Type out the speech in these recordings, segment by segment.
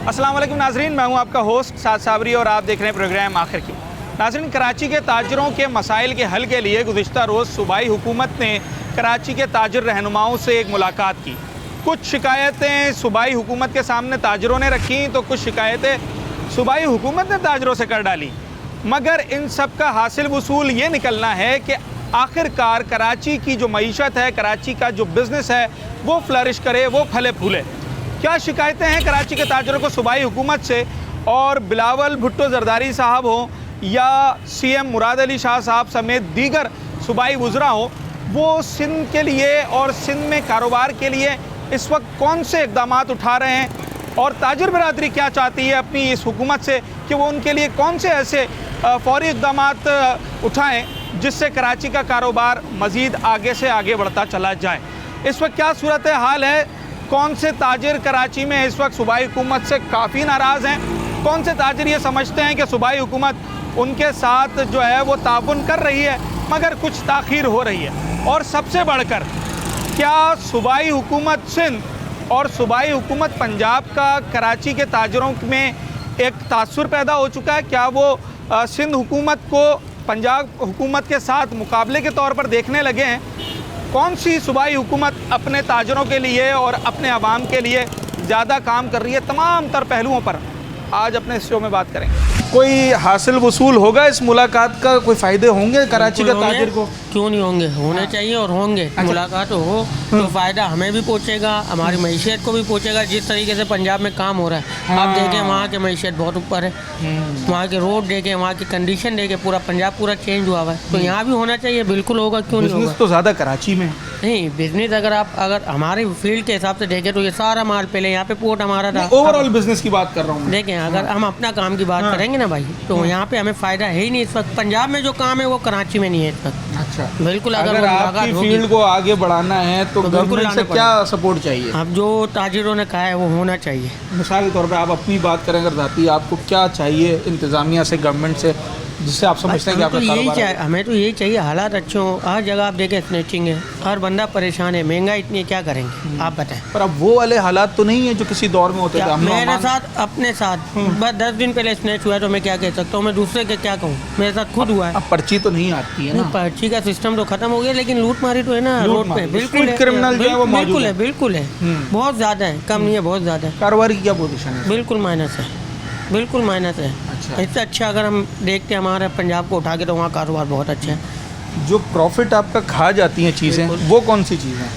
अस्सलाम वालेकुम नाजरीन, मैं हूं आपका होस्ट साद साबरी और आप देख रहे हैं प्रोग्राम आखिर की। नाजरीन, कराची के ताजरों के मसाइल के हल के लिए गुज़िश्ता रोज़ सूबाई हुकूमत ने कराची के ताजर रहनुमाओं से एक मुलाकात की। कुछ शिकायतें सूबाई हुकूमत के सामने ताजरों ने रखी तो कुछ शिकायतें सूबाई हुकूमत ने ताजरों से कर डाली, मगर इन सब का हासिल वसूल ये निकलना है कि आखिरकार कराची की जो मईशत है, कराची का जो बिज़नेस है वो फ्लरिश करे, वो फले फूले। क्या शिकायतें हैं कराची के ताजरों को सूबाई हुकूमत से? और बिलावल भुट्टो जरदारी साहब हों या CM मुराद अली शाह साहब समेत दीगर सूबाई वुज़रा हों, वो सिंध के लिए और सिंध में कारोबार के लिए इस वक्त कौन से इक़दाम उठा रहे हैं, और ताजर बरादरी क्या चाहती है अपनी इस हुकूमत से कि वो उनके लिए कौन से ऐसे फ़ौरी इक़दाम उठाएँ जिससे कराची का कारोबार मज़ीद आगे से आगे बढ़ता चला जाए। इस वक्त क्या सूरत हाल है? कौन से ताजिर कराची में इस वक्त सूबाई हुकूमत से काफ़ी नाराज़ हैं? कौन से ताजिर ये समझते हैं कि सूबाई हुकूमत उनके साथ जो है वो ताउन कर रही है मगर कुछ ताख़ीर हो रही है? और सबसे बढ़कर, क्या सूबाई हुकूमत सिंध और सूबाई हुकूमत पंजाब का कराची के ताजरों में एक तासुर पैदा हो चुका है? क्या वो सिंध हुकूमत को पंजाब हुकूमत के साथ मुकाबले के तौर पर देखने लगे हैं? कौन सी सूबाई हुकूमत अपने ताजरों के लिए और अपने अवाम के लिए ज़्यादा काम कर रही है? तमाम तर पहलुओं पर आज अपने इस शो में बात करेंगे। कोई हासिल वसूल होगा इस मुलाकात का? कोई फ़ायदे होंगे कराची के ताजिर को? क्यों नहीं होंगे, होने चाहिए और होंगे। अच्छा। मुलाकात हो तो फ़ायदा हमें भी पहुँचेगा, हमारी मईशत को भी पहुँचेगा। जिस तरीके से पंजाब में काम हो रहा है, आप देखें वहाँ की मईशत बहुत ऊपर है, वहाँ के रोड देखें, वहाँ की कंडीशन देखें, पूरा पंजाब पूरा चेंज हुआ है। तो यहाँ भी होना चाहिए, बिल्कुल होगा, क्यों नहीं होगा। बिजनेस तो ज़्यादा कराची में नहीं, बिजनेस अगर हमारे फील्ड के हिसाब से देखें तो ये सारा माल पहले यहाँ पे पोर्ट हमारा था। ओवरऑल बिजनेस की बात कर रहा हूँ। देखें, अगर हम अपना काम की बात करेंगे ना भाई, तो यहाँ पे हमें फ़ायदा है ही नहीं इस वक्त। पंजाब में जो काम है वो कराची में नहीं है इस वक्त। अच्छा, बिल्कुल। अगर आपकी फील्ड को आगे बढ़ाना है तो गवर्नमेंट से क्या सपोर्ट चाहिए? अब जो ताजिरों ने कहा है वो होना चाहिए। मिसाल के तौर पे आप अपनी बात करें अगर जाती, आपको क्या चाहिए इंतज़ामिया से, गवर्नमेंट से, जिससे आप समझते हैं कि आपका कारोबार है? हमें तो यही चाहिए, हालात अच्छे हों। हर जगह आप देखें स्नैचिंग है, हर बंदा परेशान है, महंगाई इतनी है, क्या करेंगे आप बताएं। पर अब वो वाले हालात तो नहीं है जो किसी दौर में होते थे। मेरे साथ अपने साथ बस 10 दिन पहले स्नैच हुआ है, तो मैं क्या कह सकता हूँ? मैं दूसरे के क्या कहूँ? मेरे साथ खुद हुआ है। अब पर्ची तो नहीं आती है ना? पर्ची का सिस्टम तो खत्म हो गया, लेकिन लूट मारी तो है ना रोड पे। बिल्कुल क्रिमिनल जो है वो मौजूद है। बिल्कुल है, बहुत ज़्यादा है, कम नहीं है, बहुत ज़्यादा है। कारोबार की क्या पोजीशन है? बिल्कुल माइनस है, बिल्कुल माइनस है। अच्छा। इससे अच्छा अगर हम देखते हैं हमारे पंजाब को उठा के, तो वहाँ कारोबार बहुत अच्छा है। जो प्रॉफिट आपका खा जाती हैं चीज़ें, वो कौन सी चीज़ें हैं?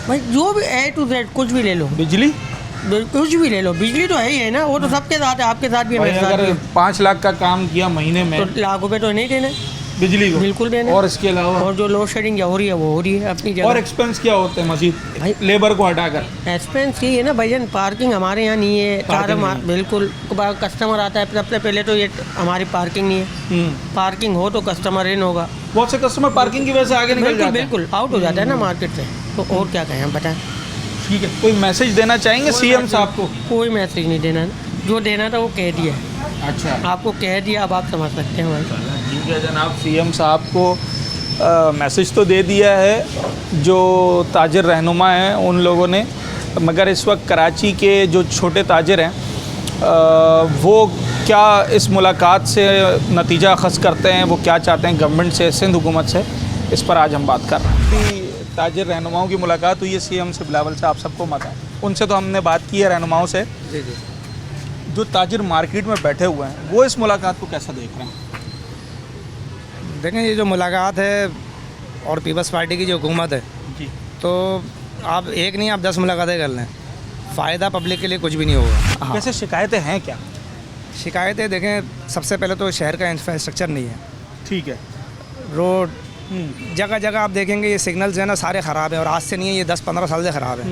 भाई जो भी A to Z कुछ भी ले लो, बिजली, कुछ भी ले लो, बिजली तो है ही है ना, वो तो सबके साथ है, आपके साथ भी है, मेरे साथ भी अगर है। 5 लाख का काम किया महीने में तो लाख रुपए तो नहीं देने बिजली को, बिल्कुल देने। और इसके अलावा और जो लोड शेडिंग हो रही है वो हो रही है अपनी जगह। और एक्सपेंस क्या होते हैं मजीद भाई लेबर को हटाकर? एक्सपेंस यही है ना भैया, पार्किंग हमारे यहाँ नहीं है। पार्किंग नहीं है। बिल्कुल, कस्टमर आता है, सबसे पहले तो ये हमारी पार्किंग नहीं है। पार्किंग हो तो कस्टमर इन होगा। बहुत से कस्टमर पार्किंग की वजह से आगे निकल जाते हैं। बिल्कुल आउट हो जाता है ना मार्केट से। तो और क्या कहें हम, बताएं। ठीक है, कोई मैसेज देना चाहेंगे CM साहब को? कोई मैसेज नहीं देना, जो देना था वो कह दिया। अच्छा, आपको कह दिया, अब आप समझ सकते हैं भाई। ठीक है जनाब, CM साहब को मैसेज तो दे दिया है जो ताजिर रहनुमा हैं उन लोगों ने, मगर इस वक्त कराची के जो छोटे ताजिर हैं वो क्या इस मुलाकात से नतीजा अखज़ करते हैं, वो क्या चाहते हैं गवर्नमेंट से, सिंध हुकूमत से, इस पर आज हम बात कर रहे हैं। ताजिर रहनुमाओं की मुलाकात हुई है CM से, बिलावल से, आप सबको मत है, उनसे तो हमने बात की है रहनुमाओं से। जी जी। जो ताजिर मार्केट में बैठे हुए हैं वो इस मुलाकात को कैसा देख रहे हैं? देखें, ये जो मुलाकात है और पीपल्स पार्टी की जो हुकूमत है जी, तो आप एक नहीं, आप 10 मुलाकातें कर लें, फ़ायदा पब्लिक के लिए कुछ भी नहीं होगा। हाँ, वैसे शिकायतें हैं क्या? शिकायतें देखें, सबसे पहले तो शहर का इंफ्रास्ट्रक्चर नहीं है। ठीक है। रोड जगह जगह आप देखेंगे ये सिग्नल्स हैं ना, सारे ख़राब हैं, और आज से नहीं है, ये 10-15 साल से ख़राब है।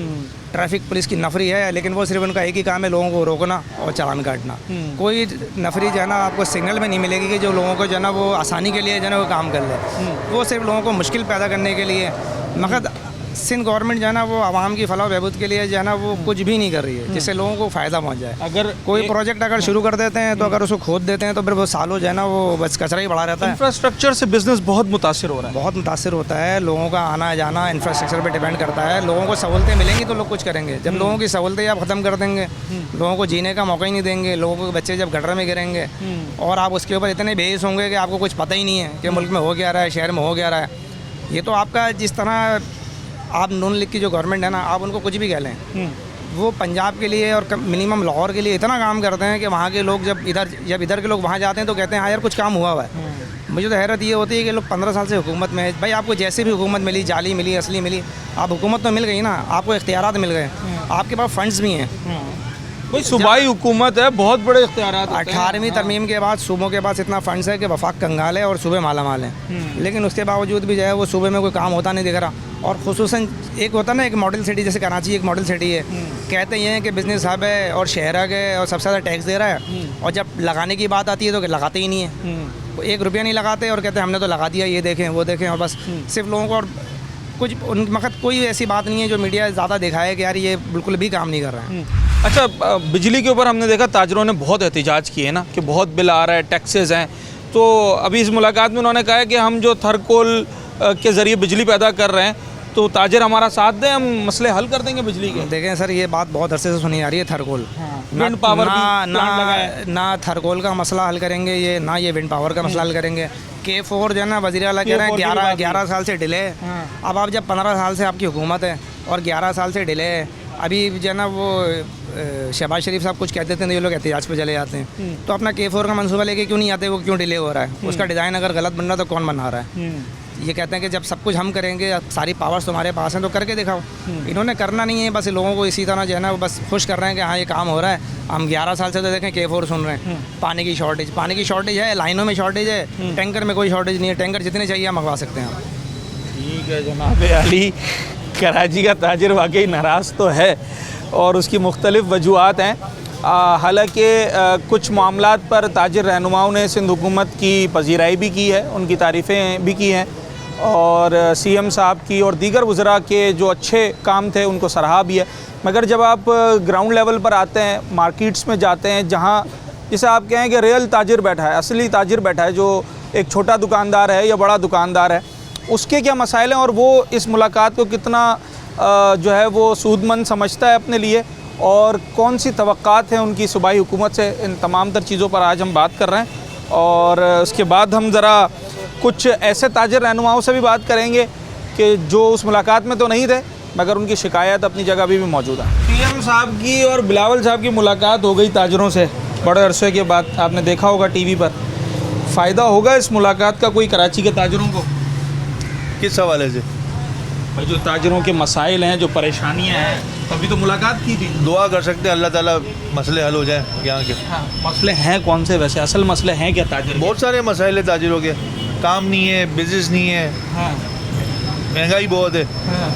ट्रैफिक पुलिस की नफरी है, लेकिन वो सिर्फ उनका एक ही काम है, लोगों को रोकना और चालान काटना। कोई नफरी जो है ना आपको सिग्नल में नहीं मिलेगी कि जो लोगों को जो है ना वो आसानी के लिए जो है ना वो काम कर ले। वो सिर्फ लोगों को मुश्किल पैदा करने के लिए। मगर सिंध गवर्नमेंट जो है ना वो आवाम की फलाह बहबूद के लिए जो है ना वो कुछ भी नहीं कर रही है जिससे लोगों को फ़ायदा पहुंच जाए। अगर कोई प्रोजेक्ट अगर शुरू कर देते हैं तो अगर उसको खोद देते हैं तो फिर वो सालों जो है ना वो बस कचरा ही बढ़ा रहता है। इंफ्रास्ट्रक्चर से बिजनेस बहुत मुतासिर हो रहा है। बहुत मुतासिर होता है, लोगों का आना जाना इंफ्रास्ट्रक्चर पे डिपेंड करता है। लोगों को सहूलतें मिलेंगी तो लोग कुछ करेंगे। जब लोगों की सहूलतें आप ख़त्म कर देंगे, लोगों को जीने का मौका ही नहीं देंगे, लोगों के बच्चे जब गटर में गिरेंगे और आप उसके ऊपर इतने बेहिस होंगे कि आपको कुछ पता ही नहीं है कि मुल्क में हो क्या रहा है, शहर में हो क्या रहा है। ये तो आपका जिस तरह आप नून लीग की जो गवर्नमेंट है ना, आप उनको कुछ भी कह लें, वो पंजाब के लिए और मिनिमम लाहौर के लिए इतना काम करते हैं कि वहाँ के लोग जब इधर के लोग वहाँ जाते हैं तो कहते हैं हाँ यार कुछ काम हुआ है। मुझे तो हैरत ये होती है कि लोग 15 साल से हुकूमत में है। भाई आपको जैसे भी हुकूमत मिली, जाली मिली, असली मिली, आप हुकूमत तो मिल गई ना, आपको इख्तियारात मिल गए, आपके पास फंड्स भी हैं। भाई सूबाई हुकूमत है, बहुत बड़े इख्तियारात होते हैं। 18वीं तरमीम के बाद सूबों के पास इतना फंड्स है कि वफाक कंगाल है और सूबे मालामाल हैं, लेकिन उसके बावजूद भी जो है वो सूबे में कोई काम होता नहीं दिख रहा। और खुसूसन एक होता है ना, एक मॉडल सिटी, जैसे कराची एक मॉडल सिटी है, कहते ये हैं कि बिज़नेस हब है और शहर है और सबसे ज़्यादा टैक्स दे रहा है, और जब लगाने की बात आती है तो लगाते ही नहीं है। 1 रुपया नहीं लगाते और कहते हैं हमने तो लगा दिया, ये देखें वो देखें, और बस सिर्फ लोगों को, और कुछ उन वक्त कोई ऐसी बात नहीं है जो मीडिया ज़्यादा दिखाए कि यार ये बिल्कुल भी काम नहीं कर रहा है। अच्छा, बिजली के ऊपर हमने देखा ताजरों ने बहुत एहतिजाज किए ना कि बहुत बिल आ रहा है, टैक्सेस हैं। तो अभी इस मुलाकात में उन्होंने कहा है कि हम जो थर्कोल के ज़रिए बिजली पैदा कर रहे हैं तो ताजर हमारा साथ दें, हम मसले हल कर देंगे बिजली के। देखें सर, ये बात बहुत अरसे से सुनी आ रही है, थरकोल विंड पावर ना थरकोल का मसला हल करेंगे ये, ना ये विंड पावर का मसला हल करेंगे। K4 जो है ना, वज़ीर आला कह रहे हैं 11 साल से डिले है। अब आप जब 15 साल से आपकी हुकूमत है और 11 साल से डिले है, अभी जो है ना वो शहबाज शरीफ साहब कुछ कहते थे तो ये लोग एहतिजाज पे चले जाते हैं। तो अपना K4 का मंसूबा लेके क्यों नहीं आते, वो क्यों डिले हो रहा है? उसका डिज़ाइन अगर गलत बन रहा है तो कौन बना रहा है? ये कहते हैं कि जब सब कुछ हम करेंगे, सारी पावर्स तुम्हारे पास हैं तो करके दिखाओ। इन्होंने करना नहीं है, बस लोगों को इसी तरह जो है ना वो बस खुश कर रहे हैं कि हाँ ये काम हो रहा है। हम 11 साल से तो देखें K4 सुन रहे हैं। पानी की शॉर्टेज है, लाइनों में शॉर्टेज है, टैंकर में कोई शॉर्टेज नहीं है। टैंकर जितने चाहिए हम मंगवा सकते हैं। ठीक है जनाब अली, कराची का ताजिर वाकई नाराज़ तो है और उसकी मुख्तलिफ वजूहात हैं। हालांकि कुछ मामलात पर ताजिर रहनुमाओं ने सिंध हुकूमत की पजीराई भी की है, उनकी तारीफ़ें भी की हैं और CM साहब की और दीगर वज़रा के जो अच्छे काम थे उनको सराहा भी है। मगर जब आप ग्राउंड लेवल पर आते हैं, मार्केट्स में जाते हैं, जहाँ जिसे आप कहें कि रियल ताजिर बैठा है, असली ताजिर बैठा है, जो एक छोटा दुकानदार है या बड़ा दुकानदार है, उसके क्या मसाइल हैं और वो इस मुलाकात को कितना जो है वो सूदमंद समझता है अपने लिए, और कौन सी तवक्कात हैं उनकी सूबाई हुकूमत से, इन तमाम तर चीज़ों पर आज हम बात कर रहे हैं। और उसके बाद हम ज़रा कुछ ऐसे ताजिर रहनुमाओं से भी बात करेंगे कि जो उस मुलाकात में तो नहीं थे मगर उनकी शिकायत अपनी जगह भी मौजूद है। CM साहब की और बिलावल साहब की मुलाकात हो गई ताजिरों से बड़े अरसे के बाद, आपने देखा होगा TV पर। फ़ायदा होगा इस मुलाकात का कोई कराची के ताजिरों को? किस हवाले से? भाई जो ताजिरों के मसाइल हैं, जो परेशानियां हैं, तभी तो मुलाकात की थी। दुआ कर सकते हैं अल्लाह ताला मसले हल हो जाएं यहाँ के। हाँ, मसले हैं कौन से वैसे, असल मसले हैं क्या ताजिर के? बहुत सारे मसाइल है ताजिरों के, काम नहीं है, बिजनेस नहीं है, हाँ, महंगाई बहुत है। हाँ,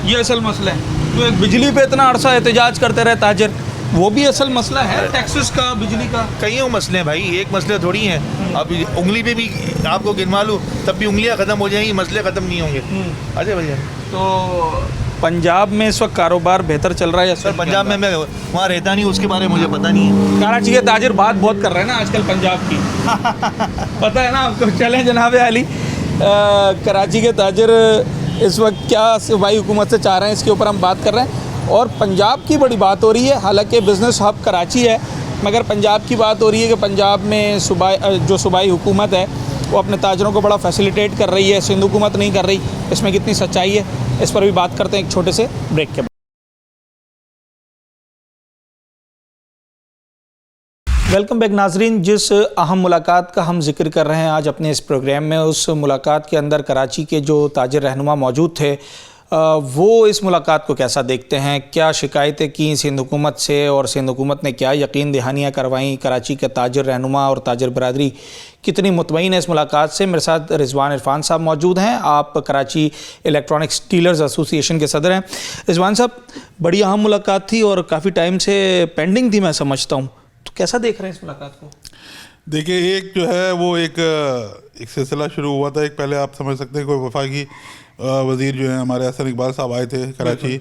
ये असल मसला है। तो एक बिजली पे इतना अरसा एहतजाज करते रहे ताजिर, वो भी असल मसला है, टैक्सेस का, बिजली का। कईयों मसले हैं भाई, एक मसले थोड़ी हैं। अब उंगली पे भी आपको गिनवा लूँ तब भी उंगलियां ख़त्म हो जाएंगी, मसले ख़त्म नहीं होंगे। अच्छा भैया, तो पंजाब में इस वक्त कारोबार बेहतर चल रहा है? सर पंजाब में मैं वहाँ रहता नहीं, उसके बारे में मुझे पता नहीं है। कराची के ताजिर बात बहुत कर रहे हैं ना आजकल पंजाब की पता है ना आपको? चलें जनाब अली, कराची के ताजिर इस वक्त क्या सूबाई हुकूमत से चाह रहे हैं, इसके ऊपर हम बात कर रहे हैं। और पंजाब की बड़ी बात हो रही है, हालांकि बिज़नेस हब कराची है मगर पंजाब की बात हो रही है कि पंजाब में जो सूबाई हुकूमत है वो अपने ताजरों को बड़ा फैसिलिटेट कर रही है, सिंध हुकूमत नहीं कर रही। इसमें कितनी सच्चाई है, इस पर भी बात करते हैं एक छोटे से ब्रेक के बाद। वेलकम बैक नाजरीन। जिस अहम मुलाकात का हम जिक्र कर रहे हैं आज अपने इस प्रोग्राम में, उस मुलाकात के अंदर कराची के जो ताजिर रहनुमा मौजूद थे वो इस मुलाकात को कैसा देखते हैं, क्या शिकायतें की सिंध हुकूमत से और सिंध हुकूमत ने क्या यकीन दहानियाँ करवाईं, कराची के ताजिर रहनुमा और ताजिर बरादरी कितनी मुतमईन है इस मुलाकात से। मेरे साथ रिजवान इरफान साहब मौजूद हैं, आप कराची इलेक्ट्रॉनिक्स डीलर्स एसोसिएशन के सदर हैं। रिजवान साहब, बड़ी अहम मुलाकात थी और काफ़ी टाइम से पेंडिंग थी मैं समझता हूँ, तो कैसा देख रहे हैं इस मुलाकात को? देखिए, एक जो है वो एक सिलसिला शुरू हुआ था। एक पहले आप समझ सकते हैं कोई वफाकी वज़ीर जो है हमारे हसन इकबाल साहब आए थे कराची,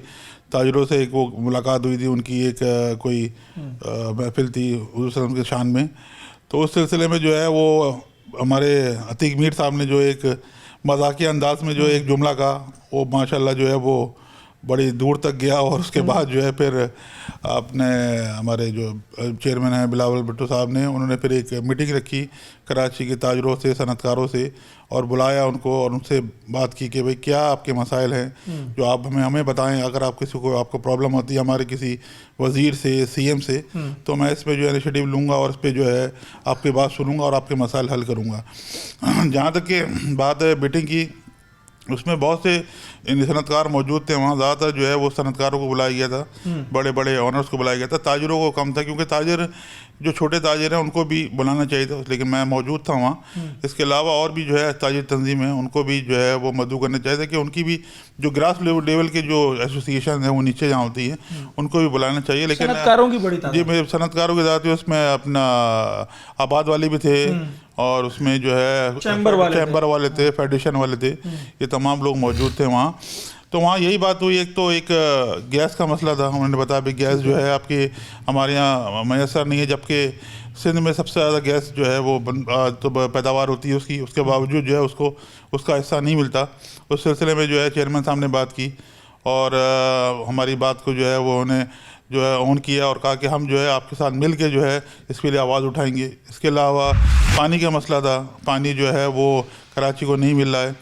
ताजरों से एक वो मुलाकात हुई थी उनकी, एक कोई महफिल थी हुज़ूर सल्लल्लाहु अलैहि वसल्लम के शान में। तो उस सिलसिले में जो है वो हमारे अतीक मीर साहब ने जो एक मजाकिया अंदाज में जो एक जुमला कहा, वो माशाल्लाह जो है वो बड़ी दूर तक गया। और उसके बाद जो है फिर आपने हमारे जो चेयरमैन हैं बिलावल भुट्टो साहब ने, उन्होंने फिर एक मीटिंग रखी कराची के ताजरों से, सनतकारों से, और बुलाया उनको और उनसे बात की कि भाई क्या आपके मसाइल हैं जो आप हमें बताएं। अगर आप किसी को आपको प्रॉब्लम होती है हमारे किसी वज़ीर से, CM से, तो मैं इस पर जो है इनिशिएटिव लूँगा और इस पर जो है आपकी बात सुनूँगा और आपके मसाइल हल करूँगा। जहाँ तक कि बात है मीटिंग की, उसमें बहुत से सनतकार मौजूद थे। वहाँ ज़्यादातर जो है वो सनतकारों को बुलाया गया था, बड़े बड़े ऑनर्स को बुलाया गया था, ताजरों को कम था, क्योंकि ताजर जो छोटे ताजर हैं उनको भी बुलाना चाहिए था, लेकिन मैं मौजूद था वहाँ। इसके अलावा और भी जो है ताजिर तंजीम है, उनको भी जो है वो मदऊ करना चाहिए था कि उनकी भी जो ग्रास लेवल के जो एसोसिएशन है वो नीचे जहाँ होती है उनको भी बुलाना चाहिए। लेकिन सनतकारों की बड़ी जी, मेरे सनतकारों के ज़्यादा उसमें अपना आबाद वाले भी थे और उसमें जो है चैम्बर वाले थे, फेडरेशन वाले थे, ये तमाम लोग मौजूद थे वहाँ। तो वहाँ यही बात हुई, एक तो एक गैस का मसला था। उन्होंने बताया कि गैस जो है आपके हमारे यहाँ मैसर नहीं है, जबकि सिंध में सबसे ज़्यादा गैस जो है वो तो पैदावार होती है उसकी, उसके बावजूद जो है उसको उसका हिस्सा नहीं मिलता। उस सिलसिले में जो है चेयरमैन साहब ने बात की और हमारी बात को जो है वो उन्हें जो है ऑन किया और कहा कि हम जो है आपके साथ मिल के जो है इसके लिए आवाज़ उठाएंगे। इसके अलावा पानी का मसला था, पानी जो है वो कराची को नहीं मिल रहा है,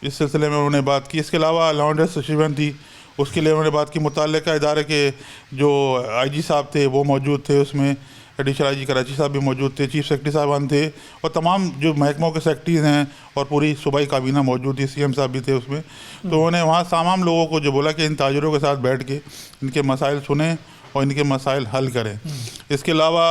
इस सिलसिले में उन्होंने बात की। इसके अलावा लॉन्ड्रेस सचिवन थी, उसके लिए उन्होंने बात की। मुतल्लिका इदारे के जो IG साहब थे वो मौजूद थे, उसमें एडिशनल IG कराची साहब भी मौजूद थे, चीफ सेक्रेटरी साहबान थे और तमाम जो महकमों के सेक्रेटरीज हैं और पूरी सूबाई काबीना मौजूद थी, CM साहब भी थे उसमें। तो उन्होंने वहाँ तमाम लोगों को जो बोला कि इन ताजरों के साथ बैठ के इनके मसाइल सुने और इनके मसाइल हल करें। इसके अलावा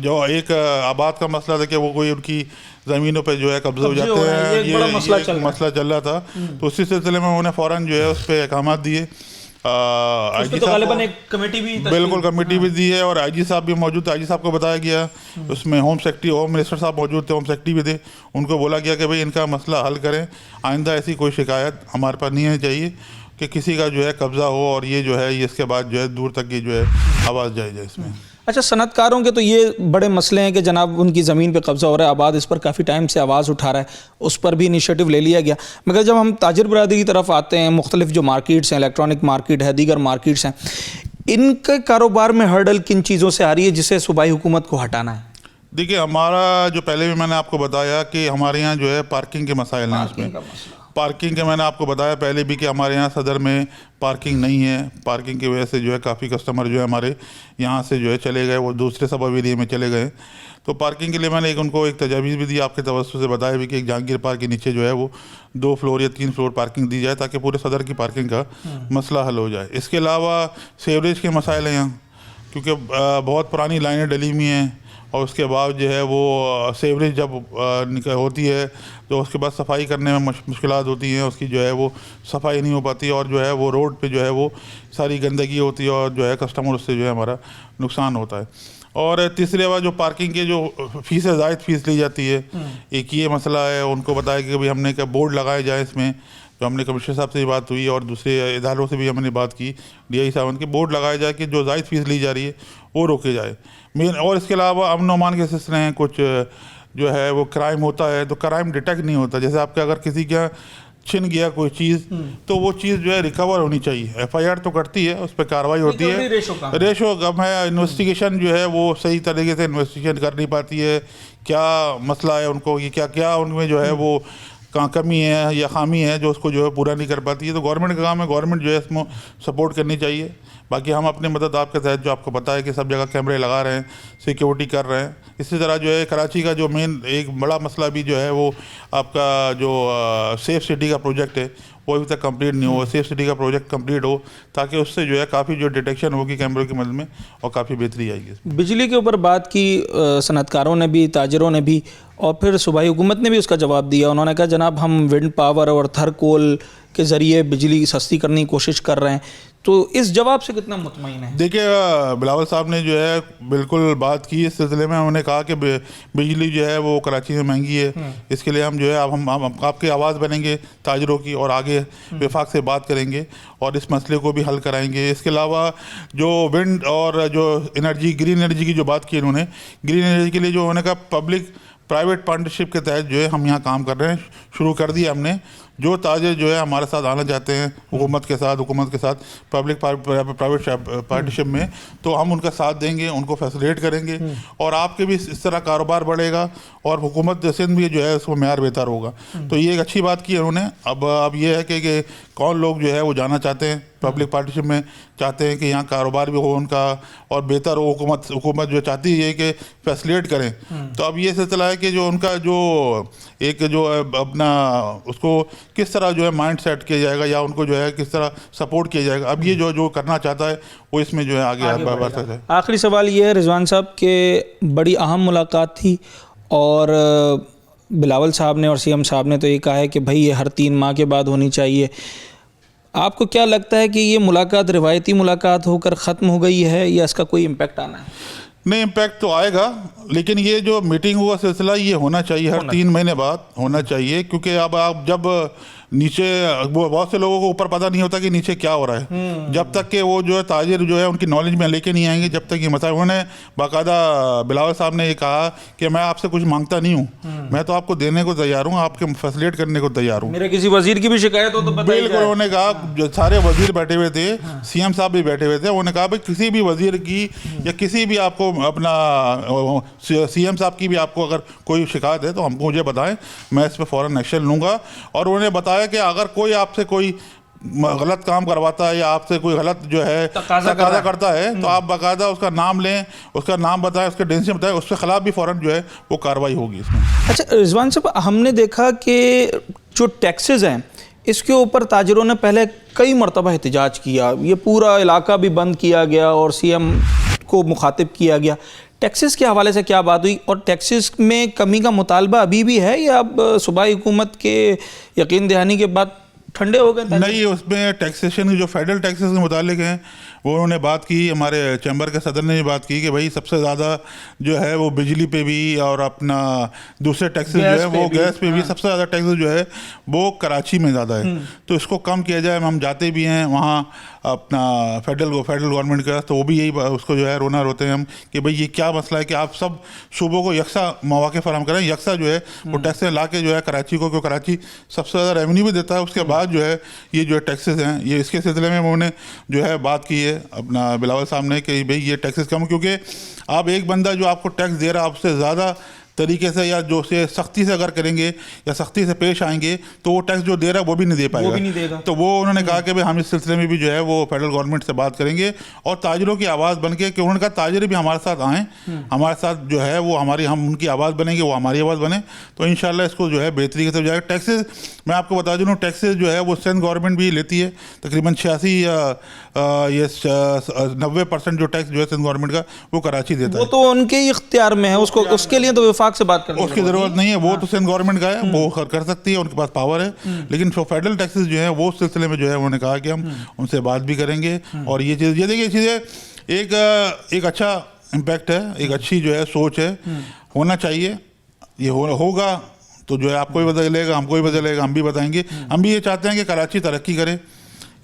जो एक आबाद का मसला था कि वो कोई उनकी ज़मीनों पे जो है कब्जे हो जाते हैं, ये मसला चल रहा था। तो उसी सिलसिले में उन्होंने फ़ौरन जो है उस पर अहकामात दिए। IG साहब एक कमेटी भी बिल्कुल कमेटी भी दी है और IG साहब भी मौजूद थे। IG साहब को बताया गया, उसमें होम मिनिस्टर साहब मौजूद थे, होम सेक्रेटरी भी थे, उनको बोला गया कि भाई इनका मसला हल करें, आइंदा ऐसी कोई शिकायत हमारे पास नहीं है चाहिए कि किसी का जो है कब्ज़ा हो और ये जो है ये इसके बाद जो है दूर तक की जो है आवाज़ जाए इसमें। अच्छा, सनतकारों के तो ये बड़े मसले हैं कि जनाब उनकी ज़मीन पे कब्ज़ा हो रहा है, आबाद इस पर काफ़ी टाइम से आवाज़ उठा रहा है, उस पर भी इनिशिएटिव ले लिया गया। मगर जब हम ताजिर बरादरी की तरफ आते हैं, मुख्तलिफ जो मार्केट्स हैं, इलेक्ट्रॉनिक मार्केट है, दीगर मार्केट्स हैं, इनके कारोबार में हर्डल किन चीज़ों से आ रही है जिसे सूबाई हुकूमत को हटाना है? देखिए, हमारा जो पहले भी मैंने आपको बताया कि हमारे यहाँ जो है पार्किंग के मसाइल हैं। उसमें पार्किंग के मैंने आपको बताया पहले भी कि हमारे यहाँ सदर में पार्किंग नहीं है। पार्किंग की वजह से जो है काफ़ी कस्टमर जो है हमारे यहाँ से जो है चले गए, वो दूसरे सब एरिया में चले गए। तो पार्किंग के लिए मैंने उनको एक तजावीज़ भी दी, आपके तवज्जो से बताया भी कि एक जहांगीर पार्क के नीचे जो है वो 2 फ्लोर या 3 फ्लोर पार्किंग दी जाए ताकि पूरे सदर की पार्किंग का मसला हल हो जाए। इसके अलावा सीवरेज के मसाइल हैं यहाँ, क्योंकि बहुत पुरानी लाइनें डली हुई हैं और उसके बाद जो है वो सीवरेज जब होती है तो उसके बाद सफाई करने में मुश्किलात होती हैं, उसकी जो है वो सफाई नहीं हो पाती और जो है वो रोड पे जो है वो सारी गंदगी होती है और जो है कस्टमर उससे जो है हमारा नुकसान होता है। और तीसरी बात जो पार्किंग के जो फ़ीस है, ज़ायद फ़ीस ली जाती है, एक ये मसला है। उनको बताया कि भाई हमने क्या बोर्ड लगाए जाए इसमें, जो हमने कमिश्नर साहब से बात हुई और दूसरे इदारों से भी हमने बात की, DI साहब के बोर्ड लगाए जाए कि जो ज़ायद फ़ीस ली जा रही है वो रोके जाए मेन। और इसके अलावा अमन अमान के सिलसिले हैं, कुछ जो है वो क्राइम होता है तो क्राइम डिटेक्ट नहीं होता। जैसे आपके अगर किसी का छिन गया कोई चीज़ तो वो चीज़ जो है रिकवर होनी चाहिए। FIR तो करती है, उस पर कार्रवाई होती है, रेशो कम है, इन्वेस्टिगेशन जो है वो सही तरीके से इन्वेस्टिगेशन कर नहीं पाती है, क्या मसला है उनको, ये क्या क्या उनमें जो है वो कहाँ कमी है या खामी है जो उसको जो है पूरा नहीं कर पाती है। तो गवर्नमेंट का काम है, गवर्नमेंट जो है इसमें सपोर्ट करनी चाहिए। बाकी हम अपनी मदद आपके तहत जो आपको पता है कि सब जगह कैमरे लगा रहे हैं, सिक्योरिटी कर रहे हैं। इसी तरह जो है कराची का जो मेन एक बड़ा मसला भी जो है वो आपका जो सेफ़ सिटी का प्रोजेक्ट है वो अभी तक कंप्लीट नहीं हुआ। सेफ़ सिटी का प्रोजेक्ट कंप्लीट हो ताकि उससे जो है काफ़ी जो डिटेक्शन होगी कैमरों की मदद में और काफ़ी बेहतरी आएगी। बिजली के ऊपर बात की सनतकारों ने भी, ताजरों ने भी, और फिर सूबाई हुकूमत ने भी उसका जवाब दिया। उन्होंने कहा जनाब हम विंड पावर और थर कोल के ज़रिए बिजली सस्ती करने की कोशिश कर रहे हैं, तो इस जवाब से कितना मुतमईन है? देखिए बिलावल साहब ने जो है बिल्कुल बात की इस सिलसिले में। उन्होंने कहा कि बिजली जो है वो कराची में महंगी है, इसके लिए हम जो है अब हम आपकी आवाज़ बनेंगे ताजरों की और आगे विफाक से बात करेंगे और इस मसले को भी हल कराएंगे। इसके अलावा जो विंड और जो एनर्जी, ग्रीन एनर्जी की जो बात की इन्होंने, ग्रीन एनर्जी के लिए जो उन्होंने कहा पब्लिक प्राइवेट पार्टनरशिप के तहत जो है हम यहाँ काम कर रहे हैं, शुरू कर दिया हमने। जो ताजिर जो है हमारे साथ आना चाहते हैं हुकूमत के साथ पब्लिक प्राइवेट पार्टनरशिप में, तो हम उनका साथ देंगे, उनको फैसिलिटेट करेंगे और आपके भी इस तरह कारोबार बढ़ेगा और हुकूमत सिंध भी जो है उसको मेयार बेहतर होगा। तो ये एक अच्छी बात की है उन्होंने। अब ये है कि कौन लोग जो है वो जाना चाहते हैं पब्लिक पार्टनरशिप में, चाहते हैं कि यहाँ कारोबार भी हो उनका और बेहतर हो। हुकूमत जो चाहती है कि फैसिलिटेट करें। तो अब ये सिलसिला है कि जो उनका जो एक जो अपना उसको किस तरह जो है माइंड सेट किया जाएगा या उनको जो है किस तरह सपोर्ट किया जाएगा, अब ये जो करना चाहता है वो इसमें जो है आगे बढ़ सकता है। आखिरी सवाल ये है रिजवान साहब के बड़ी अहम मुलाकात थी और बिलावल साहब ने और सीएम साहब ने तो ये कहा है कि भाई ये हर 3 माह के बाद होनी चाहिए। आपको क्या लगता है कि ये मुलाकात रिवायती मुलाकात होकर ख़त्म हो गई है या इसका कोई इम्पैक्ट आना है? नहीं, इम्पैक्ट तो आएगा, लेकिन ये जो मीटिंग हुआ सिलसिला ये होना चाहिए, हर 3 महीने बाद होना चाहिए। क्योंकि अब आप जब नीचे वो बहुत से लोगों को ऊपर पता नहीं होता कि नीचे क्या हो रहा है। जब तक कि वो जो है ताजिर जो है उनकी नॉलेज में लेके नहीं आएंगे, जब तक ये मसला। उन्होंने बाकायदा बिलावल साहब ने ये कहा कि मैं आपसे कुछ मांगता नहीं हूँ, मैं तो आपको देने को तैयार हूँ, आपके फैसिलिटेट करने को तैयार हूँ। मेरे किसी वजीर की भी शिकायत हो तो बताइए। बिल्कुल, उन्होंने कहा जो सारे वजीर बैठे हुए थे, सीएम साहब भी बैठे हुए थे, उन्होंने कहा भाई किसी भी वजीर की या किसी भी आपको अपना सीएम साहब की भी आपको अगर कोई शिकायत है तो हमको मुझे बताएं, मैं इस पर फ़ौरन एक्शन लूँगा। और उन्होंने बताया कि अगर कोई आपसे कोई गलत काम करवाता है या आपसे कोई गलत जो है तकाज़ा करता है तो आप बाकायदा उसका नाम लें, उसका नाम बताएं, उसके डेंसी बताएं, उसके खिलाफ भी फ़ौरन जो है वो कार्रवाई होगी इसमें। अच्छा रिजवान साहब, हमने देखा कि जो टैक्सेस हैं इसके ऊपर ताजिरों ने पहले कई मरतबा एहतजाज किया, ये पूरा इलाका भी बंद किया गया और सीएम को मुखातिब किया गया। टैक्सेस के हवाले से क्या बात हुई और टैक्सेस में कमी का मुतालबा अभी भी है या अब सूबाई हुकूमत के यकीन दहानी के बाद ठंडे हो गए? नहीं, उसमें टैक्सेशन जो फेडरल टैक्सेस के मुतालिक हैं वो उन्होंने बात की, हमारे चैम्बर के सदर ने भी बात की कि भाई सबसे ज़्यादा जो है वो बिजली पे भी और अपना दूसरे टैक्सेस जो है वो गैस पे भी सबसे ज़्यादा टैक्सेस जो है वो कराची में ज़्यादा है। तो इसको कम किया जाए। हम जाते भी हैं वहाँ अपना फेडरल गवर्नमेंट का, तो वो भी यही उसको जो है रोना रोते हैं हम कि भाई ये क्या मसला है कि आप सब सूबों को यकसा मौके फराहम करें, यकसा जो है वो टैक्सें ला के जो है कराची को, क्योंकि कराची सबसे ज़्यादा रेवेन्यू भी देता है। उसके बाद जो है ये जो है टैक्सेस हैं, ये इसके सिलसिले में उन्होंने जो है बात की है अपना बिलावल साहब ने कि भाई ये टैक्सेस कम, क्योंकि आप एक बंदा जो आपको टैक्स दे रहा है आपसे ज़्यादा तरीके से या जो से सख्ती से अगर करेंगे या सख्ती से पेश आएंगे तो वो टैक्स जो दे रहा है वो भी नहीं दे पाएगा, वो भी नहीं देगा। तो वो उन्होंने कहा कि भाई हम इस सिलसिले में भी जो है वो फेडरल गवर्नमेंट से बात करेंगे और ताजिरों की आवाज़ बन के, कि उन्होंने कहा ताजिर भी हमारे साथ आएँ, हमारे साथ जो है वो हम उनकी आवाज़ बनेंगे, वो हमारी आवाज़ बने, तो इंशाल्लाह इसको जो है बेहतरी की तरफ जाएगा। टैक्सेस मैं आपको बता दूँ, टैक्सेस जो है वो सिंध गवर्नमेंट भी लेती है, तकरीबन 86 या 90% जो टैक्स जो है सिंध गवर्नमेंट का वो कराची देता है। वो तो उनके ही इख्तियार में है, उसको उसके लिए तो विफाक से बात करनी उसकी ज़रूरत नहीं है, वो तो सिंध गवर्नमेंट का है, वो कर सकती है, उनके पास पावर है। लेकिन जो फेडरल टैक्सेस जो है वो सिलसिले में जो है उन्होंने कहा कि हम उनसे बात भी करेंगे। और ये चीज़, ये देखिए चीज़ें एक अच्छा इम्पैक्ट है, एक अच्छी जो है सोच है, होना चाहिए। ये होगा तो जो है आपको भी बदलेगा, हमको भी बदलेगा, हम भी बताएंगे। हम भी ये चाहते हैं कि कराची तरक्की करे,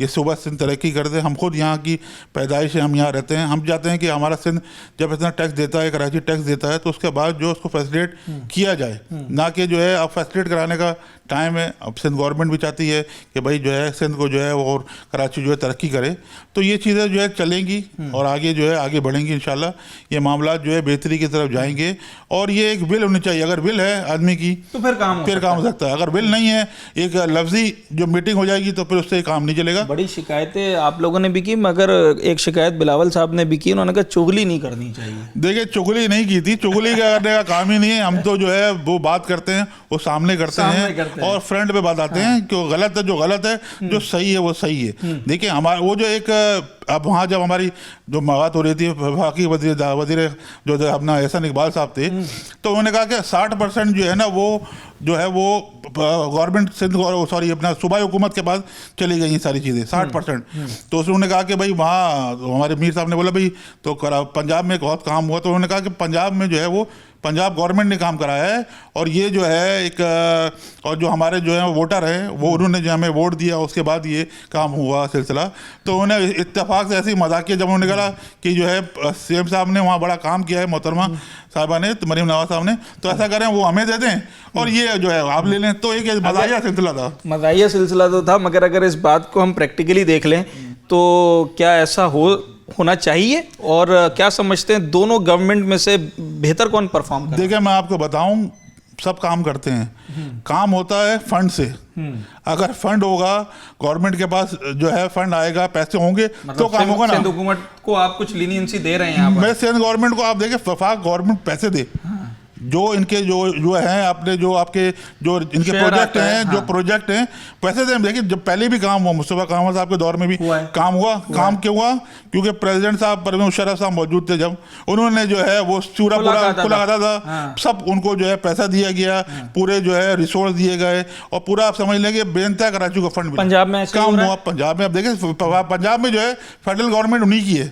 ये सूबा सिंध तरक्की कर दे। हम खुद यहाँ की पैदाइश है, हम यहाँ रहते हैं। हम चाहते हैं कि हमारा सिंध जब इतना टैक्स देता है, कराची टैक्स देता है, तो उसके बाद जो उसको फैसिलिटेट किया जाए, ना कि जो है अब फैसिलिटेट कराने का टाइम है। अब सिंध गवर्नमेंट भी चाहती है कि भाई जो है सिंध को जो है और कराची जो है तरक्की करे। तो ये चीज़ें जो है चलेंगी और आगे जो है आगे बढ़ेंगी इंशाल्लाह। ये मामला जो है बेहतरी की तरफ जाएंगे और ये एक विल होनी चाहिए। अगर विल है आदमी की तो फिर काम हो सकता है। अगर विल नहीं है, एक लफ्जी जो मीटिंग हो जाएगी तो फिर उससे काम नहीं चलेगा। बड़ी शिकायतें आप लोगों ने भी की, मगर एक शिकायत बिलावल साहब ने भी की, उन्होंने कहा चुगली नहीं करनी चाहिए। देखिए चुगली नहीं की थी, चुगली करने का काम ही नहीं है। हम तो जो है वो बात करते हैं, वो सामने करते हैं और फ्रंट पे बात आते हैं कि गलत है जो गलत है, जो सही है वो सही है। देखिए हमारा वो जो एक अब वहाँ जब हमारी जो बात हो रही थी वफाकी वजीर जो अपना एहसन इकबाल साहब थे, तो उन्होंने कहा कि 60% जो है ना वो गवर्नमेंट सिंध सॉरी अपना सूबाई हुकूमत के पास चली गई ये सारी चीज़ें 60%। तो उन्होंने कहा कि भाई वहाँ हमारे मीर साहब ने बोला भाई तो पंजाब में बहुत काम हुआ, तो उन्होंने कहा कि पंजाब में जो है वो पंजाब गवर्नमेंट ने काम कराया है, और ये जो है एक और जो हमारे जो है वोटर हैं वो उन्होंने जो हमें वोट दिया उसके बाद ये काम हुआ सिलसिला। तो उन्हें इत्तेफाक से ऐसी मजाक किया जब उन्होंने कहा कि जो है सीएम साहब ने वहाँ बड़ा काम किया है, मोहतरमा साहिबा ने, तो मरीम नवाज साहब ने, तो ऐसा करें वो हमें दे दें और ये जो है आप ले लें। तो एक मज़ाहिया सिलसिला था, मज़ाहिया सिलसिला तो था, मगर अगर इस बात को हम प्रैक्टिकली देख लें तो क्या ऐसा होना चाहिए, और क्या समझते हैं दोनों गवर्नमेंट में से बेहतर कौन परफॉर्म कर? देखिए मैं आपको बताऊं, सब काम करते हैं, काम होता है फंड से। अगर फंड होगा गवर्नमेंट के पास जो है फंड आएगा, पैसे होंगे तो काम होगा ना। सिंध हुकूमत को आप कुछ लीनियंसी दे रहे हैं यहाँ पर? मैं सिंध गवर्नमेंट को आप देखिए वफाक गवर्नमेंट पैसे दे, जो इनके जो हैं अपने जो आपके जो इनके प्रोजेक्ट हैं, जो प्रोजेक्ट हैं पैसे दें। देखिए जब पहले भी काम हुआ, मुस्तफा कामल साहब के दौर में भी काम हुआ। काम क्यों हुआ? क्योंकि प्रेसिडेंट साहब परवेज मुशर्रफ साहब मौजूद थे, जब उन्होंने जो है वो पूरा खुला खाता था, सब उनको जो है पैसा दिया गया, पूरे जो है रिसोर्स दिए गए, और पूरा आप समझ लेंगे बेनतहा कराची को फंड पंजाब में काम हुआ। पंजाब में आप देखिए पंजाब में जो है फेडरल गवर्नमेंट उन्हीं की है,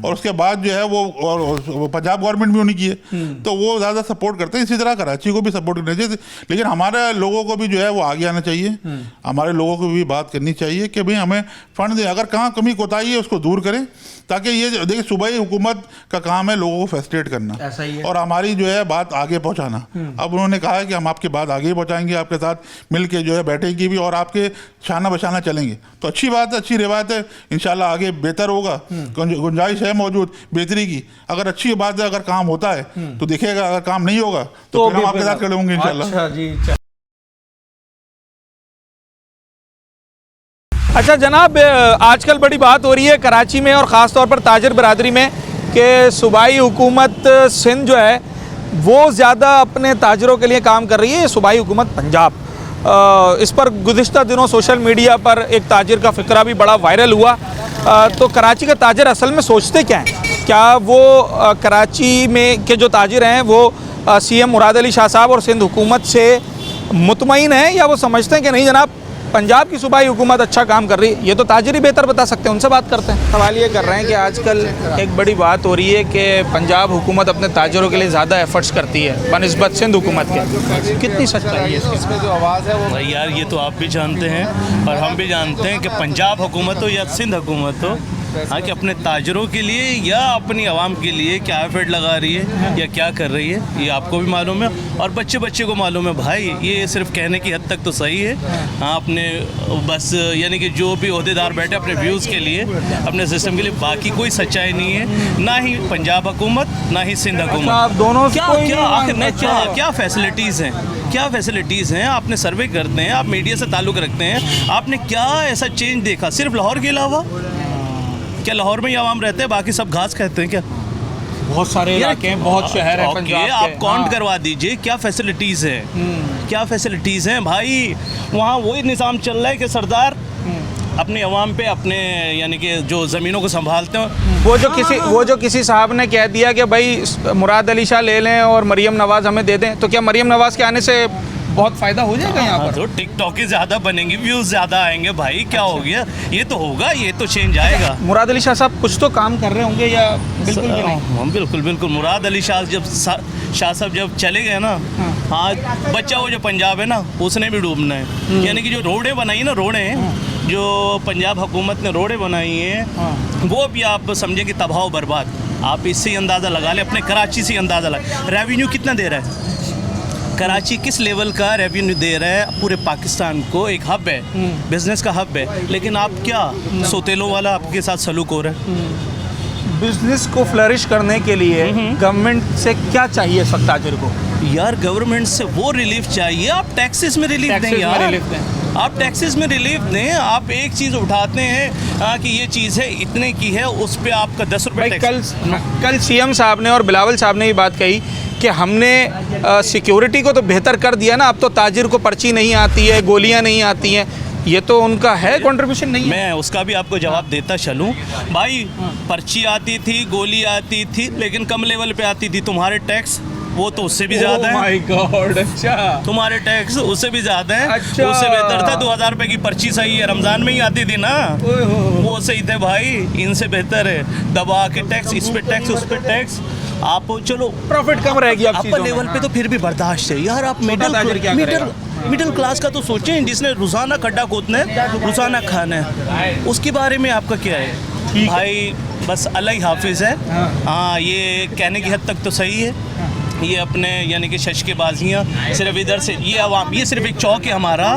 और उसके बाद जो है वो पंजाब गवर्नमेंट भी उन्हीं की है, तो वो ज़्यादा सपोर्ट करते हैं। इसी तरह कराची को भी सपोर्ट करना चाहिए, लेकिन हमारे लोगों को भी जो है वो आगे आना चाहिए, हमारे लोगों को भी बात करनी चाहिए कि भाई हमें फंड दें, अगर कहाँ कमी कोताही है उसको दूर करें, ताकि ये देखिए सूबाई हुकूमत का काम है लोगों को फैसिलिटेट करना, ऐसा ही है, और हमारी जो है बात आगे पहुंचाना। अब उन्होंने कहा है कि हम आपकी बात आगे पहुंचाएंगे, आपके साथ मिलके जो है बैठेंगे भी और आपके शाना बशाना चलेंगे, तो अच्छी बात है, अच्छी रिवायत है। इंशाल्लाह आगे बेहतर होगा, गुंजाइश है मौजूद बेहतरी की। अगर अच्छी बात है, अगर काम होता है तो दिखेगा, अगर काम नहीं होगा तो फिर हम आपके साथ खड़े होंगे इंशाल्लाह। अच्छा जी। अच्छा जनाब, आजकल बड़ी बात हो रही है कराची में और ख़ास तौर पर ताजर बरादरी में कि सूबाई हुकूमत सिंध जो है वो ज़्यादा अपने ताजरों के लिए काम कर रही है, सूबाई हुकूमत पंजाब। इस पर गुज़िश्ता दिनों सोशल मीडिया पर एक ताजिर का फ़िक्रा भी बड़ा वायरल हुआ। तो कराची का ताजिर असल में सोचते क्या हैं? क्या वो कराची में के जो ताजिर हैं वो सीएम मुराद अली शाह साहब और सिंध हुकूमत से मुतमईन हैं, या वो समझते हैं कि नहीं जनाब पंजाब की सूबाई हुकूमत अच्छा काम कर रही है? ये तो ताजिर ही बेहतर बता सकते हैं, उनसे बात करते हैं। सवाल ये कर रहे हैं कि आजकल एक बड़ी बात हो रही है कि पंजाब हुकूमत अपने ताजिरों के लिए ज़्यादा एफर्ट्स करती है बनिस्बत सिंध हुकूमत के, कितनी सच्चाई है इसमें जो आवाज़ है वो? यार ये तो आप भी जानते हैं और हम भी जानते हैं कि पंजाब हुकूमत हो या सिंध हुकूमत हो, हाँ, कि अपने ताजरों के लिए या अपनी आवाम के लिए क्या एफर्ट लगा रही है या क्या कर रही है, ये आपको भी मालूम है और बच्चे को मालूम है। भाई ये सिर्फ कहने की हद तक तो सही है, हाँ, अपने बस यानी कि जो भी ओहदेदार बैठे अपने व्यूज़ के लिए, अपने सिस्टम के लिए, बाकी कोई सच्चाई नहीं है, ना ही पंजाब हुकूमत ना ही सिंध हुकूमत। आप दोनों क्या फैसिलिटीज़ हैं, क्या फैसिलिटीज़ हैं? आपने सर्वे करते हैं, आप मीडिया से ताल्लुक़ रखते हैं, आपने क्या ऐसा चेंज देखा सिर्फ लाहौर के अलावा? क्या लाहौर में ही आवाम रहते हैं, बाकी सब घास कहते हैं क्या? बहुत सारे इलाके हैं, बहुत शहर हैं पंजाब के। आप काउंट करवा दीजिए क्या फैसिलिटीज़ है, क्या फैसिलिटीज़ हैं भाई? वहाँ वही निज़ाम चल रहा है कि सरदार अपनी आवाम पे अपने यानी कि जो ज़मीनों को संभालते हैं, वो जो किसी साहब ने कह दिया कि भाई मुराद अली शाह ले लें और मरीम नवाज़ हमें दे दें, तो क्या मरीम नवाज़ के आने से बहुत फ़ायदा हो जाएगा यहाँ पर? तो टिकटॉक की ज़्यादा बनेंगी, व्यूज़ ज़्यादा आएंगे भाई, क्या हो गया? ये तो होगा, ये तो चेंज आएगा। मुराद अली शाह साहब कुछ तो काम कर रहे होंगे या बिल्कुल भी नहीं? बिल्कुल मुराद अली शाह शाह साहब जब चले गए ना, हाँ, बच्चा वो जो पंजाब है ना उसने भी डूबना है। यानी कि जो रोडें बनाई ना, रोडें जो पंजाब हुकूमत ने रोडें बनाई हैं वो भी आप समझे कि तबाह बर्बाद। आप इससे अंदाज़ा लगा लें, अपने कराची से अंदाज़ा लगा, रेवेन्यू कितना दे रहा है कराची, किस लेवल का रेवेन्यू दे रहा है पूरे पाकिस्तान को। एक हब है, बिजनेस का हब है, लेकिन आप क्या सोतेलों वाला आपके साथ सलूक हो रहा है। बिजनेस को फ्लरिश करने के लिए गवर्नमेंट से क्या चाहिए इस वक्त ताजिर को? यार गवर्नमेंट से वो रिलीफ चाहिए, आप टैक्सेस में रिलीफ दें यार, आप टैक्सेस में रिलीफ दें। आप एक चीज़ उठाते हैं कि ये चीज़ है इतने की है, उस पर आपका 10 रुपये टैक्स। कल सीएम साहब ने और बिलावल साहब ने ये बात कही कि हमने सिक्योरिटी को तो बेहतर कर दिया ना, अब तो ताजिर को पर्ची नहीं आती है, गोलियां नहीं आती हैं, ये तो उनका है कंट्रीब्यूशन नहीं है। मैं उसका भी आपको जवाब देता चलूँ भाई। पर्ची आती थी, गोली आती थी, लेकिन कम लेवल पे आती थी। तुम्हारे टैक्स वो तो उससे भी ज़्यादा है। माय गॉड, अच्छा। तुम्हारे टैक्स उससे भी ज़्यादा है। अच्छा। उससे बेहतर था 2000 रुपये की पर्ची सही है, रमज़ान में ही आती थी ना, वो सही थे भाई। इनसे बेहतर है दबा के टैक्स, इस पे टैक्स, उस पे टैक्स। आप चलो प्रॉफिट कम रहेगी अब अपर लेवल पे तो फिर भी बर्दाश्त है यार। आप मिडिल क्लास का तो सोचें, जिसने रोजाना खड्डा खोदना है, रोजाना खाना है, उसके बारे में आपका क्या है भाई? बस अल्लाह ही हाफिज़ है। हाँ, ये कहने की हद तक तो सही है। ये अपने यानी कि शश के बाजियाँ सिर्फ इधर से, ये आवाम, ये सिर्फ एक चौक है हमारा।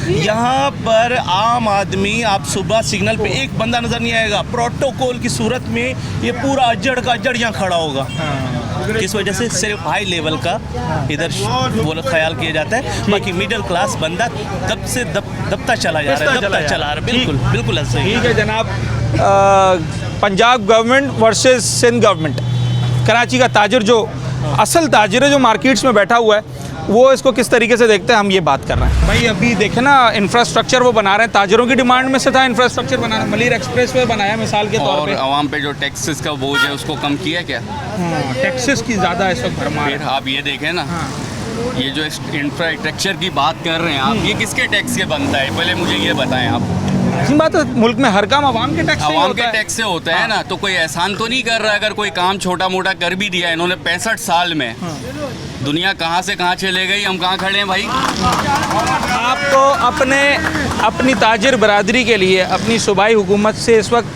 यहाँ पर आम आदमी, आप सुबह सिग्नल पे एक बंदा नज़र नहीं आएगा, प्रोटोकॉल की सूरत में ये पूरा अजड़ का अजड़ यहाँ खड़ा होगा। किस वजह से? सिर्फ हाई लेवल का इधर वो ख्याल किया जाता है। बाकी मिडिल क्लास बंदा दब से दबता चला जा रहा है, दबता चला रहा है। बिल्कुल बिल्कुल ऐसे ही। ठीक है जनाब। Punjab government versus Sindh government. Karachi का ताजिर, जो असल ताजिर है, जो मार्केट्स में बैठा हुआ है, वो इसको किस तरीके से देखते हैं, हम ये बात कर रहे हैं। भाई अभी देखे ना, इंफ्रास्ट्रक्चर वो बना रहे हैं, ताजिरों की डिमांड में से था इंफ्रास्ट्रक्चर बनाना। मलिर एक्सप्रेस वे बनाया मिसाल के तौर पे। और आवाम पे जो टैक्सेस का बोझ है उसको कम किया क्या? टैक्सेस की ज़्यादा इस वक्त भरमार फिर है। आप ये देखें ना, ये जो इंफ्रास्ट्रक्चर की बात कर रहे हैं आप, ये किसके टैक्स के बनता है? पहले मुझे ये बताएं आप। ऐसी बात है, मुल्क में हर काम आवाम के टैक्स से ही आवाम होता के है। टैक्स से होता है ना, तो कोई एहसान तो नहीं कर रहा। अगर कोई काम छोटा मोटा कर भी दिया इन्होंने 65 साल में, दुनिया कहाँ से कहाँ चले गई, हम कहाँ खड़े हैं भाई? आपको अपनी ताजिर बरादरी के लिए अपनी सूबाई हुकूमत से इस वक्त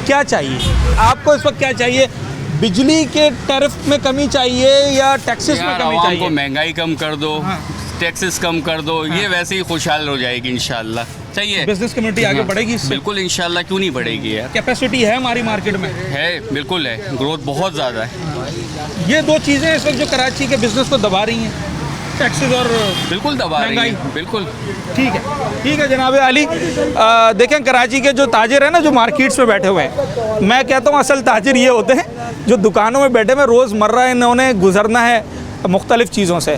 क्या चाहिए? आपको इस वक्त क्या चाहिए? बिजली के टैरिफ में कमी चाहिए या टैक्सेस में यार, कमी आवाम चाहिए? को महंगाई कम कर दो, टैक्सेस कम कर दो, ये वैसे ही खुशहाल हो जाएगी इंशाल्लाह। चाहिए बिजनेस कम्युनिटी आगे बढ़ेगी इससे? बिल्कुल इंशाल्लाह, क्यों नहीं बढ़ेगी यार? कैपेसिटी है हमारी मार्केट में? है, बिल्कुल है, ग्रोथ बहुत ज़्यादा है। ये दो चीज़ें इस वक्त जो कराची के बिजनेस को दबा रही हैं, टैक्सेस और बिल्कुल दबा रही महंगाई। है, बिल्कुल। ठीक है जनाब अली। देखें कराची के जो ताजिर हैं ना, जो मार्केट्स में बैठे हुए हैं, मैं कहता हूँ असल ताजिर ये होते हैं जो दुकानों में बैठे हुए रोज़मर्रा इन्होंने गुजरना है मुख्तलिफ़ चीज़ों से।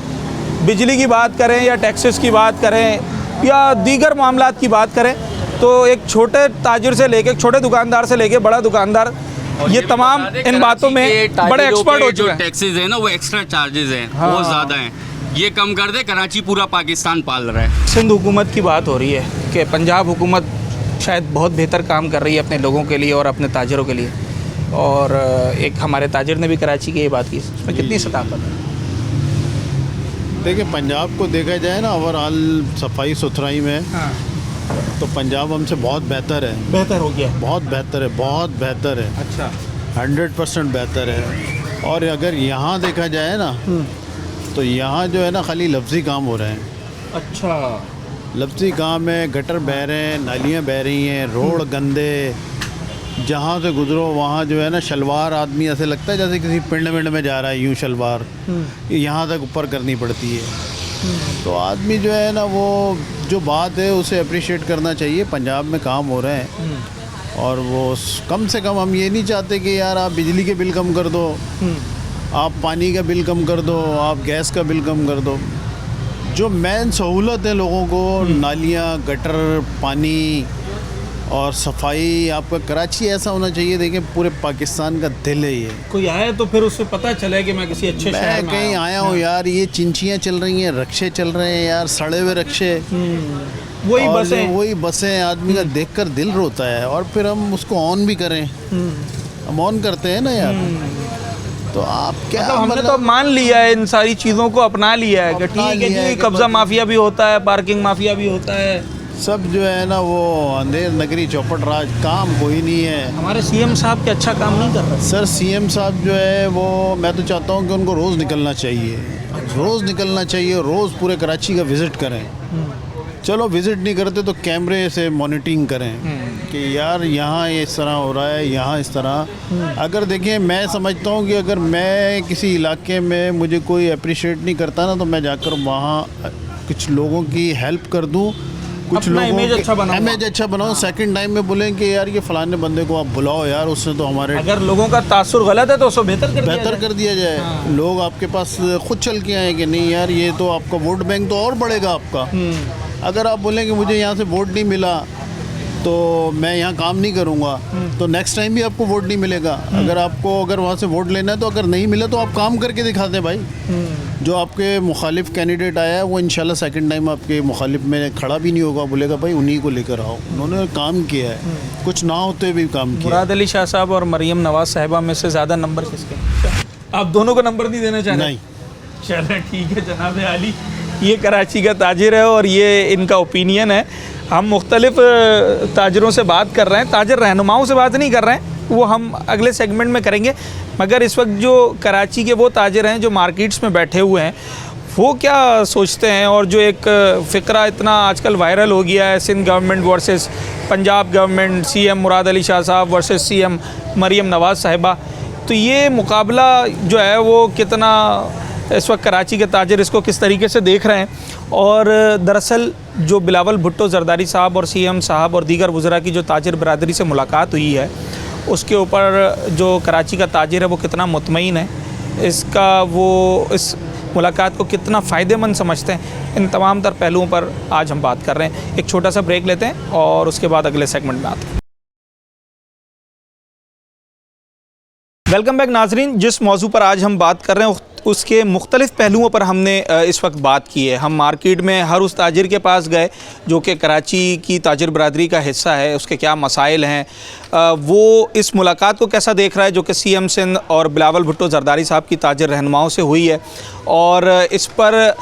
बिजली की बात करें या टैक्सेस की बात करें या दीगर मामलात की बात करें, तो एक छोटे ताजिर से लेके, एक छोटे दुकानदार से लेके बड़ा दुकानदार, ये तमाम इन बातों में बड़े एक्सपर्ट हो चुके हैं। टैक्सेस है ना, वो एक्स्ट्रा चार्जेस हैं, वो ज़्यादा हैं। ये कम कर दे, कराची पूरा पाकिस्तान पाल रहा है। सिंध हुकूमत की बात हो रही है कि पंजाब हुकूमत शायद बहुत बेहतर काम कर रही है अपने लोगों के लिए और अपने ताजिरों के लिए, और एक हमारे ताजिर ने भी कराची की ये बात की, इसमें कितनी सदाकत है? देखिए, पंजाब को देखा जाए ना ओवरऑल सफाई सुथराई में, तो पंजाब हमसे बहुत बेहतर है। बेहतर हो गया? बहुत बेहतर है, बहुत बेहतर है। अच्छा। 100% बेहतर है। और अगर यहाँ देखा जाए ना, तो यहाँ जो है ना खाली लफ्ज़ी काम हो रहे हैं। अच्छा। लफ्ज़ी काम है, गटर बह रहे हैं, नालियाँ बह रही हैं, रोड गंदे, जहाँ से गुजरो वहाँ जो है ना शलवार आदमी ऐसे लगता है जैसे किसी पिंड विंड में जा रहा है, यूँ शलवार यहाँ तक ऊपर करनी पड़ती है। तो आदमी जो है ना, वो जो बात है उसे अप्रिशिएट करना चाहिए। पंजाब में काम हो रहे हैं, और वो कम से कम हम ये नहीं चाहते कि यार आप बिजली के बिल कम कर दो, आप पानी का बिल कम कर दो, आप गैस का बिल कम कर दो। जो मेन सहूलत है लोगों को, नालियाँ, गटर, पानी और सफाई, आपका कराची ऐसा होना चाहिए। देखिए, पूरे पाकिस्तान का दिल है ये। कोई आए तो फिर उससे पता चले कि मैं किसी अच्छे शहर मैं में कहीं आया हूँ यार, ये चिंचियाँ चल रही हैं, रक्शे चल रहे हैं यार, सड़े हुए रक्शे, वही और बसें। वही बसें, आदमी का देखकर दिल रोता है। और फिर हम उसको ऑन भी करें, हम ऑन करते हैं ना यार। तो आप क्या हमने तो मान लिया है, इन सारी चीज़ों को अपना लिया है कि अपना ठीक है लिया है जी, कि कब्जा बस- माफिया भी होता है, पार्किंग माफिया भी होता है, सब जो है ना वो अंधेर नगरी चौपट राज, काम कोई नहीं है। हमारे सीएम साहब के अच्छा काम नहीं कर रहे। सर, सीएम साहब जो है वो, मैं तो चाहता हूँ कि उनको रोज़ निकलना चाहिए, रोज़ निकलना चाहिए, रोज़ पूरे कराची का विज़िट करें। चलो विज़िट नहीं करते तो कैमरे से मॉनिटरिंग करें कि यार यहाँ इस तरह हो रहा है, यहाँ इस तरह। अगर देखें, मैं समझता हूँ कि अगर मैं किसी इलाके में मुझे कोई अप्रिशिएट नहीं करता ना, तो मैं जाकर वहाँ कुछ लोगों की हेल्प कर दूँ, कुछ अपना लोगों इमेज अच्छा बनाऊंगा। इमेज अच्छा बनाओ। सेकंड टाइम में बोलें कि यार ये फलाने बंदे को आप बुलाओ यार, उसने तो हमारे अगर लोगों का तासुर गलत है तो उसको बेहतर कर दिया जाए। लोग आपके पास खुद चल के आए कि नहीं यार, ये तो आपका वोट बैंक तो और बढ़ेगा आपका। अगर आप बोलें कि मुझे यहाँ से वोट नहीं मिला तो मैं यहाँ काम नहीं करूँगा, तो नेक्स्ट टाइम भी आपको वोट नहीं मिलेगा। अगर वहाँ से वोट लेना है तो अगर नहीं मिला तो आप काम करके दिखा दें भाई। जो आपके मुखालिफ कैंडिडेट आया है वो इंशाल्लाह सेकंड टाइम आपके मुखालिफ में खड़ा भी नहीं होगा, बोलेगा भाई उन्हीं को लेकर आओ, उन्होंने काम किया है, कुछ ना होते भी काम किया। मुराद अली शाह साहब और मरियम नवाज साहिबा में से ज़्यादा नंबर किसके? आप दोनों को नंबर नहीं देना चाह रहे? नहीं। चलो ठीक है जनाब आली, ये कराची का ताजिर है और ये इनका ओपिनियन है। हम मुख्तलिफ ताजरों से बात कर रहे हैं, ताजर रहनुमाओं से बात नहीं कर रहे हैं, वो हम अगले सेगमेंट में करेंगे। मगर इस वक्त जो कराची के वो ताजर हैं जो मार्केट्स में बैठे हुए हैं, वो क्या सोचते हैं? और जो एक फ़िक्रा इतना आजकल वायरल हो गया है, Sindh government versus Punjab government, CM Murad Ali Shah sahab versus CM Maryam नवाज़ साहिबा, तो ये मुकाबला जो है वो कितना इस वक्त कराची के ताजर इसको किस तरीके से देख रहे हैं? और दरअसल जो बिलावल भुट्टो जरदारी साहब और सीएम साहब और दीगर वज़रा की जो ताजर बरदरी से मुलाकात हुई है, उसके ऊपर जो कराची का ताजिर है वो कितना मुतमईन है, इसका वो इस मुलाकात को कितना फ़ायदेमंद समझते हैं, इन तमाम तर पहलुओं पर आज हम बात कर रहे हैं। एक छोटा सा ब्रेक लेते हैं और उसके बाद अगले सेगमेंट में आते हैं। वेलकम बैक नाजरीन। जिस मौजू पर आज हम बात कर रहे हैं उसके मुख्तलिफ़ पहलुओं पर हमने इस वक्त बात की है। हम मार्केट में हर उस ताजिर के पास गए जो कि कराची की ताजिर बरादरी का हिस्सा है, उसके क्या मसाइल हैं, वो इस मुलाकात को कैसा देख रहा है जो कि सीएम सिंध और बिलावल भुट्टो जरदारी साहब की ताजिर रहनुमाओं से हुई है, और इस पर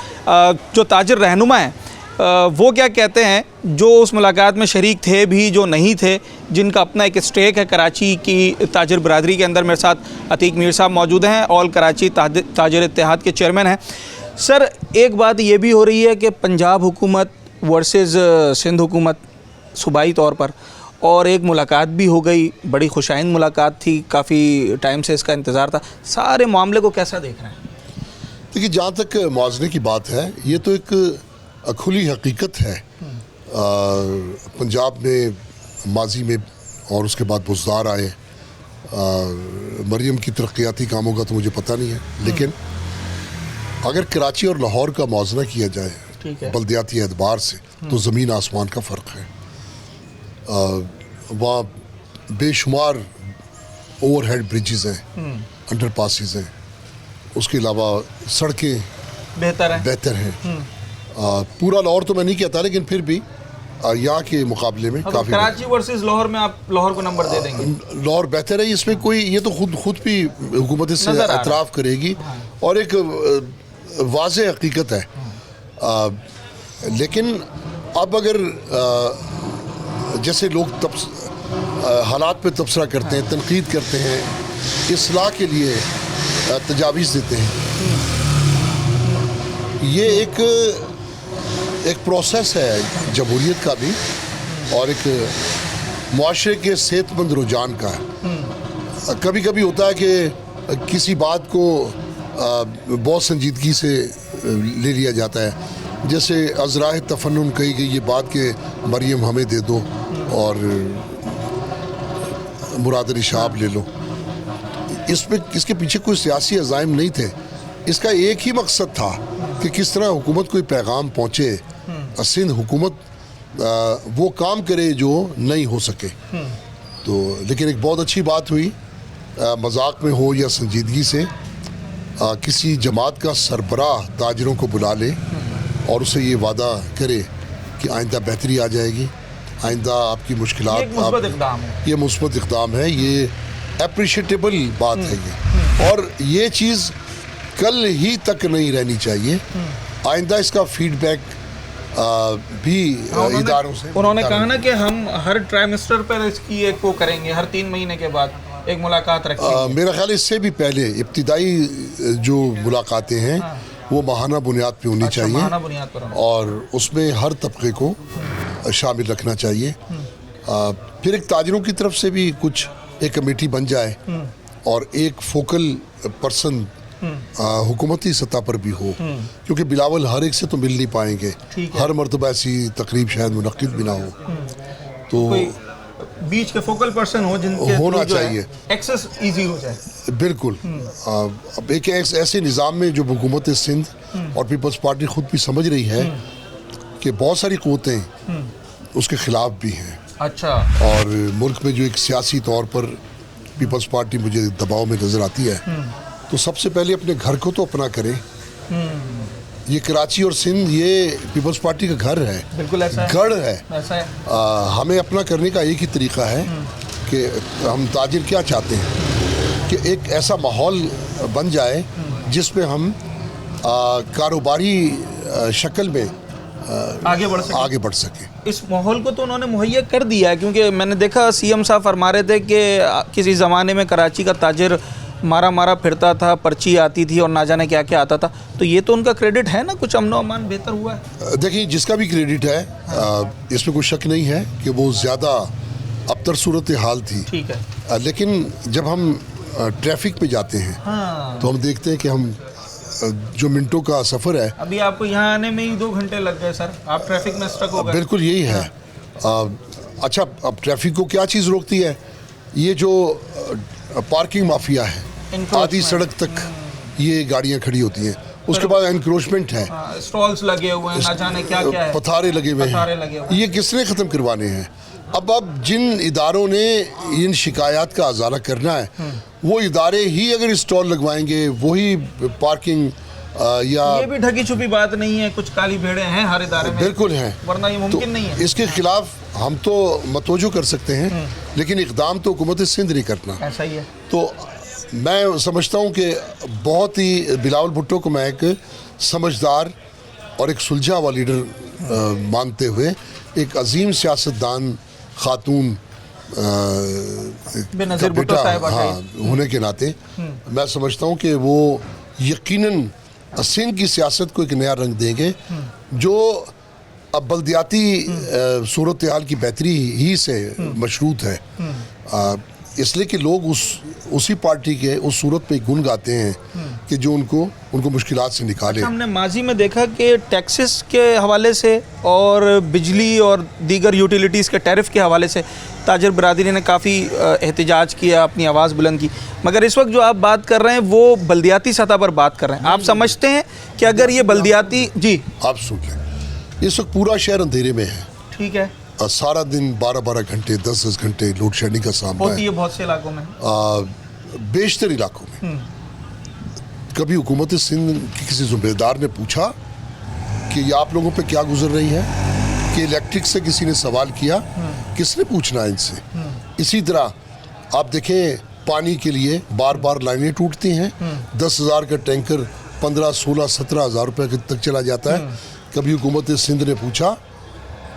जो ताजिर रहनुमा हैं वो क्या कहते हैं, जो उस मुलाकात में शरीक थे भी, जो नहीं थे, जिनका अपना एक स्टेक है कराची की ताजिर बरादरी के अंदर। मेरे साथ अतीक मीर साहब मौजूद हैं, ऑल कराची ताजिर इत्तेहाद के चेयरमैन हैं। सर, एक बात ये भी हो रही है कि पंजाब हुकूमत वर्सेस सिंध हुकूमत सूबाई तौर पर, और एक मुलाकात भी हो गई, बड़ी खुशाइन मुलाकात थी, काफ़ी टाइम से इसका इंतज़ार था। सारे मामले को कैसा देख रहे हैं? देखिए, जहाँ तक मुआवजे की बात है, ये तो एक खुली हकीकत है। पंजाब में माजी में और उसके बाद बुज़दार आए, मरियम की तरक्याती कामों का तो मुझे पता नहीं है, लेकिन अगर कराची और लाहौर का मुआवजा किया जाए बल्दियाती एतबार से तो ज़मीन आसमान का फ़र्क है। वहाँ बेशुमार ओवरहेड ब्रिजेज़ हैं, अंडर पासिस हैं, उसके अलावा सड़कें बेहतर हैं। पूरा लाहौर तो मैं नहीं कहता, लेकिन फिर भी यहाँ के मुकाबले में काफ़ी। कराची वर्सेस लाहौर में आप लाहौर को नंबर दे देंगे? लाहौर बेहतर है, इसमें कोई, ये तो खुद भी हुकूमत इससे एतराफ़ करेगी और एक वाज़ेह हकीकत है। लेकिन अब अगर जैसे लोग हालात पे तबसरा करते हैं, तनकीद करते हैं, इस्लाह के लिए तजावीज़ देते हैं, ये एक प्रोसेस है जमहूरियत का भी और एक मुआशरे के सेहतमंद रुझान का है। कभी कभी होता है कि किसी बात को बहुत संजीदगी से ले लिया जाता है, जैसे अज़राए तफन्नुन कही गई ये बात कि मरियम हमें दे दो और मुराद अली शाह ले लो। इसके पीछे कोई सियासी अज़ाइम नहीं थे, इसका एक ही मकसद था कि किस तरह हुकूमत को पैगाम पहुँचे, सिंध हुकूमत वो काम करे जो नहीं हो सके। तो लेकिन एक बहुत अच्छी बात हुई, मजाक में हो या संजीदगी से, किसी जमात का सरबराह ताजरों को बुला ले और उसे ये वादा करे कि आइंदा बेहतरी आ जाएगी, आइंदा आपकी मुश्किलात, ये मुस्बत इक़दाम है, ये एप्रिशिएटेबल बात है ये, और ये चीज़ कल ही तक नहीं रहनी चाहिए। आइंदा इसका फीडबैक भी इदारों से। उन्होंने कहा ना कि हम हर ट्राइमेस्टर पर इसकी एक वो करेंगे, हर 3 महीने के बाद एक मुलाकात रखेंगे। मेरा ख्याल इससे भी पहले इब्तिदाई जो मुलाकातें हैं वो माहाना बुनियाद पे होनी चाहिए, माहाना बुनियाद पर और उसमें हर तबके को शामिल रखना चाहिए। फिर एक ताजिरों की तरफ से भी कुछ एक कमेटी बन जाए और एक फोकल पर्सन हुकूमती सतह पर भी हो, क्योंकि बिलावल हर एक से तो मिल नहीं पाएंगे, हर मरतबा ऐसी तकरीब शायद मुनक्किद भी ना हो, तो बीच के फोकल पर्सन हो जिनके होना चाहिए, एक्सेस इजी हो जाए। बिल्कुल। अब एक ऐसे निज़ाम में जो हुकूमत सिंध और पीपल्स पार्टी खुद भी समझ रही है कि बहुत सारी क़ुव्वतें उसके ख़िलाफ़ भी हैं। अच्छा। और मुल्क में जो एक सियासी तौर पर पीपल्स पार्टी मुझे दबाव में नज़र आती है, तो सबसे पहले अपने घर को तो अपना करें। ये कराची और सिंध ये पीपल्स पार्टी का घर है, बिल्कुल ऐसा है, गढ़ है। ऐसा है। हमें अपना करने का एक ही तरीका है कि हम ताजिर क्या चाहते हैं कि एक ऐसा माहौल बन जाए जिसमें हम कारोबारी शक्ल में आगे बढ़ सके। इस माहौल को तो उन्होंने मुहैया कर दिया है, क्योंकि मैंने देखा सीएम साहब फरमा रहे थे कि किसी ज़माने में कराची का ताजिर मारा फिरता था, पर्ची आती थी और ना जाने क्या क्या आता था, तो ये तो उनका क्रेडिट है ना, कुछ अमनो अमान बेहतर हुआ है। देखिए, जिसका भी क्रेडिट है इसमें कोई शक नहीं है कि वो ज़्यादा अबतर सूरत हाल थी। ठीक है। लेकिन जब हम ट्रैफिक पे जाते हैं तो हम देखते हैं कि हम जो मिनटों का सफ़र है, अभी आपको यहाँ आने में ही 2 घंटे लग गए सर, आप ट्रैफिक में स्टक हो गए। बिल्कुल यही है। अच्छा, अब ट्रैफिक को क्या चीज़ रोकती है? ये जो पार्किंग माफिया है, आधी सड़क तक ये गाड़ियाँ खड़ी होती हैं, उसके बाद एनक्रोचमेंट है, स्टॉल्स लगे हुए हैं, ना जाने क्या क्या है, पथारे लगे हुए हैं। ये किसने ख़त्म करवाने हैं? अब जिन इदारों ने इन शिकायत का अजाला करना है, वो इदारे ही अगर स्टॉल लगवाएंगे, वही पार्किंग या ये भी ढकी छुपी बात नहीं है, कुछ काली भेड़ें हैं हर इदारे में, बिल्कुल हैं, वरना ये मुमकिन नहीं है। इसके खिलाफ हम तो मतवजो कर सकते हैं, लेकिन इक़दाम तो हुकूमत सिंध नहीं करना। ऐसा ही है। तो मैं समझता हूँ कि बहुत ही बिलावल भुट्टो को मैं एक समझदार और एक सुलझा हुआ लीडर मानते हुए, एक अजीम सियासतदान खातून बेनज़ीर भुट्टो साहिबा होने के नाते मैं समझता हूँ कि वो यकीनन सिंध की सियासत को एक नया रंग देंगे, जो अब बल्दियाती सूरत हाल की बेहतरी ही से मशरूत है, इसलिए कि लोग उसी पार्टी के उस सूरत पे गुन गाते हैं कि जो उनको मुश्किलात से निकाले। अच्छा, हमने माजी में देखा कि टैक्सेस के हवाले से और बिजली और दीगर यूटिलिटीज़ के टैरिफ के हवाले से ताजिर बरादरी ने काफ़ी एहतजाज किया, अपनी आवाज़ बुलंद की, मगर इस वक्त जो आप बात कर रहे हैं वो बल्दियाती सतह पर बात कर रहे हैं। आप समझते हैं कि अगर ये बल्दियाती जी आप सुन लें, इस वक्त पूरा शहर अंधेरे में है। ठीक है। सारा दिन 12-12 घंटे 10-10 घंटे लोड शेडिंग का सामना होती है बहुत से इलाकों में, बेशतर इलाकों में। कभी हुकूमत सिंध के किसी ज़िम्मेदार ने पूछा कि ये आप लोगों पे क्या गुजर रही है? कि इलेक्ट्रिक से किसी ने सवाल किया? किसने पूछना है इनसे? इसी तरह आप देखें, पानी के लिए बार बार लाइनें टूटती हैं, 10,000 का टैंकर 15, 16, 17 हज़ार रुपये तक चला जाता है। कभी हुकूमत सिंध ने पूछा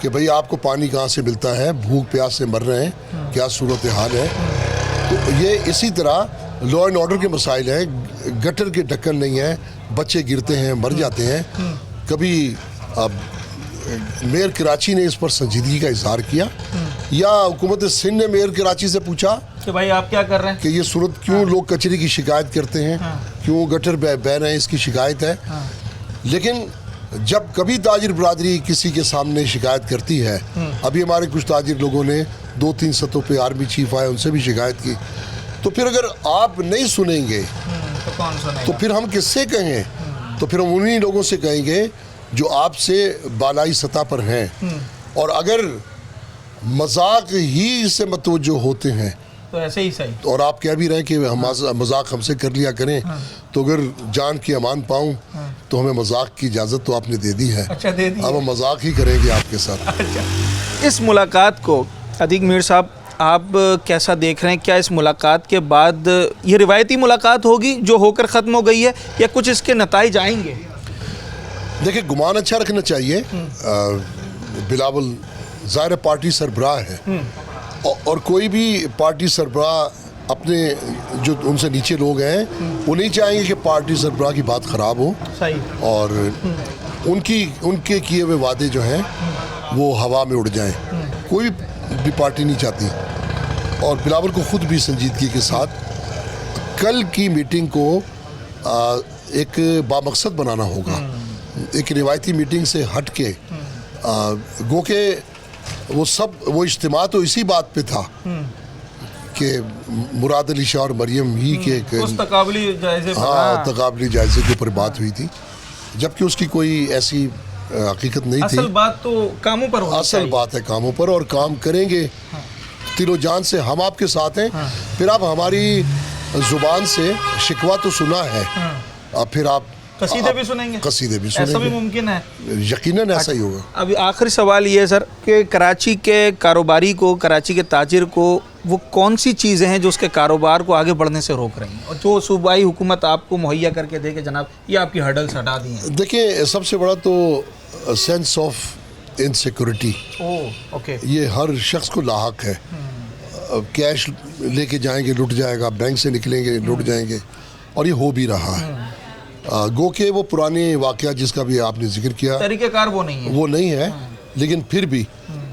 कि भाई आपको पानी कहाँ से मिलता है, भूख प्यास से मर रहे हैं, क्या सूरत हाल है? तो ये इसी तरह लॉ एंड ऑर्डर के मसाइल हैं, गटर के ढक्कन नहीं है, बच्चे गिरते हैं, मर जाते हैं। कभी मेयर कराची ने इस पर संजीदगी का इजहार किया, या हुकूमत सिंध ने मेयर कराची से पूछा कि भाई आप क्या कर रहे हैं, कि ये सूरत क्यों लोग कचरे की शिकायत करते हैं, क्यों गटर बह रहे हैं, इसकी शिकायत है। लेकिन जब कभी ताजिर बरादरी किसी के सामने शिकायत करती है, अभी हमारे कुछ ताजिर लोगों ने 2-3 सतहों पे आर्मी चीफ आए, उनसे भी शिकायत की, तो फिर अगर आप नहीं सुनेंगे तो कौन सुनेगा? तो फिर हम किससे कहें? तो फिर हम उन्हीं लोगों से कहेंगे जो आपसे बालाई सतह पर हैं। और अगर मजाक ही से मतवज्जो होते हैं तो ऐसे ही सही, और आप कह भी रहे हैं कि हम मजाक हमसे कर लिया करें, तो अगर जान की अमान पाऊं तो हमें मजाक की इजाज़त तो आपने दे दी है। अच्छा, दे दी। अब हम मजाक ही करेंगे आपके साथ। अच्छा, इस मुलाकात को अतीक मीर साहब आप कैसा देख रहे हैं? क्या इस मुलाकात के बाद ये रिवायती मुलाकात होगी जो होकर ख़त्म हो गई है, या कुछ इसके नताइज आएंगे? देखिए, गुमान अच्छा रखना चाहिए। बिलावल ज़ाहिर पार्टी सरबराह है, और कोई भी पार्टी सरबराह अपने जो उनसे नीचे लोग हैं वो नहीं चाहेंगे कि पार्टी सरबराह की बात ख़राब हो। सही। और उनके किए हुए वादे जो हैं वो हवा में उड़ जाएं। कोई भी पार्टी नहीं चाहती, और बिलावल को ख़ुद भी संजीदगी के साथ कल की मीटिंग को एक बामकसद बनाना होगा, एक रिवायती मीटिंग से हट के। गो के वो इज्तिमा तो इसी बात पे था कि मुराद अली शाह और मरियम ही के तकाबली जायज़े पर, तकाबली जायज़े के ऊपर बात हुई थी, जबकि उसकी कोई ऐसी हकीकत नहीं थी। असल बात तो कामों पर होनी असल चाहिए। बात है कामों पर, और काम करेंगे दिलो जान से। हम आपके साथ हैं। फिर आप हमारी जुबान से शिकवा तो सुना है, अब फिर आप कसीदे भी सुनेंगे? कसीदे भी ऐसा भी सुनेंगे, मुमकिन है? यकीनन ऐसा ही होगा। अभी आखिरी सवाल ये है सर कि कराची के कारोबारी को, कराची के ताजिर को, वो कौन सी चीज़ें हैं जो उसके कारोबार को आगे बढ़ने से रोक रही हैं और जो सूबाई हुकूमत आपको मुहैया करके दे के जनाब ये आपकी हर्डल्स हटा दी हैं? देखिए, सबसे बड़ा तो सेंस ऑफ इनसिक्योरिटी, ओके, ये हर शख्स को लाहक है। कैश लेके जाएंगे लुट जाएगा, बैंक से निकलेंगे लुट जाएंगे, और ये हो भी रहा है। गो के वो पुराने वाक़या जिसका भी आपने जिक्र किया, तरीक़ेकार वो नहीं है, लेकिन फिर भी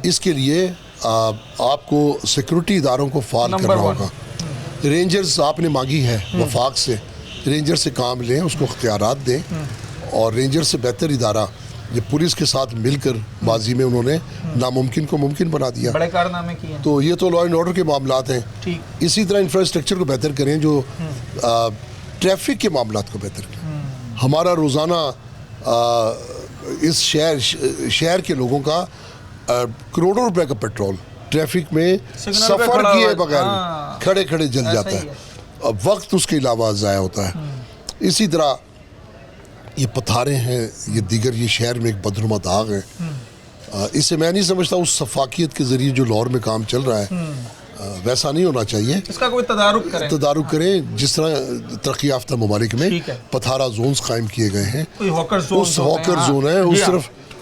इसके लिए आपको सिक्योरिटी इदारों को फाल करना होगा। रेंजर्स आपने मांगी है वफाक से, रेंजर से काम लें, उसको इख्तियारात दें, और रेंजर से बेहतर इदारा ये पुलिस के साथ मिलकर माजी में उन्होंने नामुमकिन को मुमकिन बना दिया, बड़े कारनामे किए। तो ये तो लॉ एंड ऑर्डर के मामलात हैं। ठीक। इसी तरह इंफ्रास्ट्रक्चर को बेहतर करें, जो ट्रैफिक के मामलात को बेहतर करें। हमारा रोज़ाना इस शहर के लोगों का करोड़ों रुपए का पेट्रोल ट्रैफिक में सफ़र किए बगैर खड़े खड़े जल जाता है। अब वक्त उसके अलावा ज़ाया होता है। इसी तरह ये पथारे हैं, ये दीगर, ये शहर में एक बदनुमा दाग है। इससे मैं नहीं समझता उस सफाकियत के ज़रिए जो लाहौर में काम चल रहा है वैसा नहीं होना चाहिए। इसका कोई तदारुक करें जिस तरह तरक्की याफ्ता ममालिक में पथारा जोन्स कायम किए गए हैं। उस हॉकर जोन है,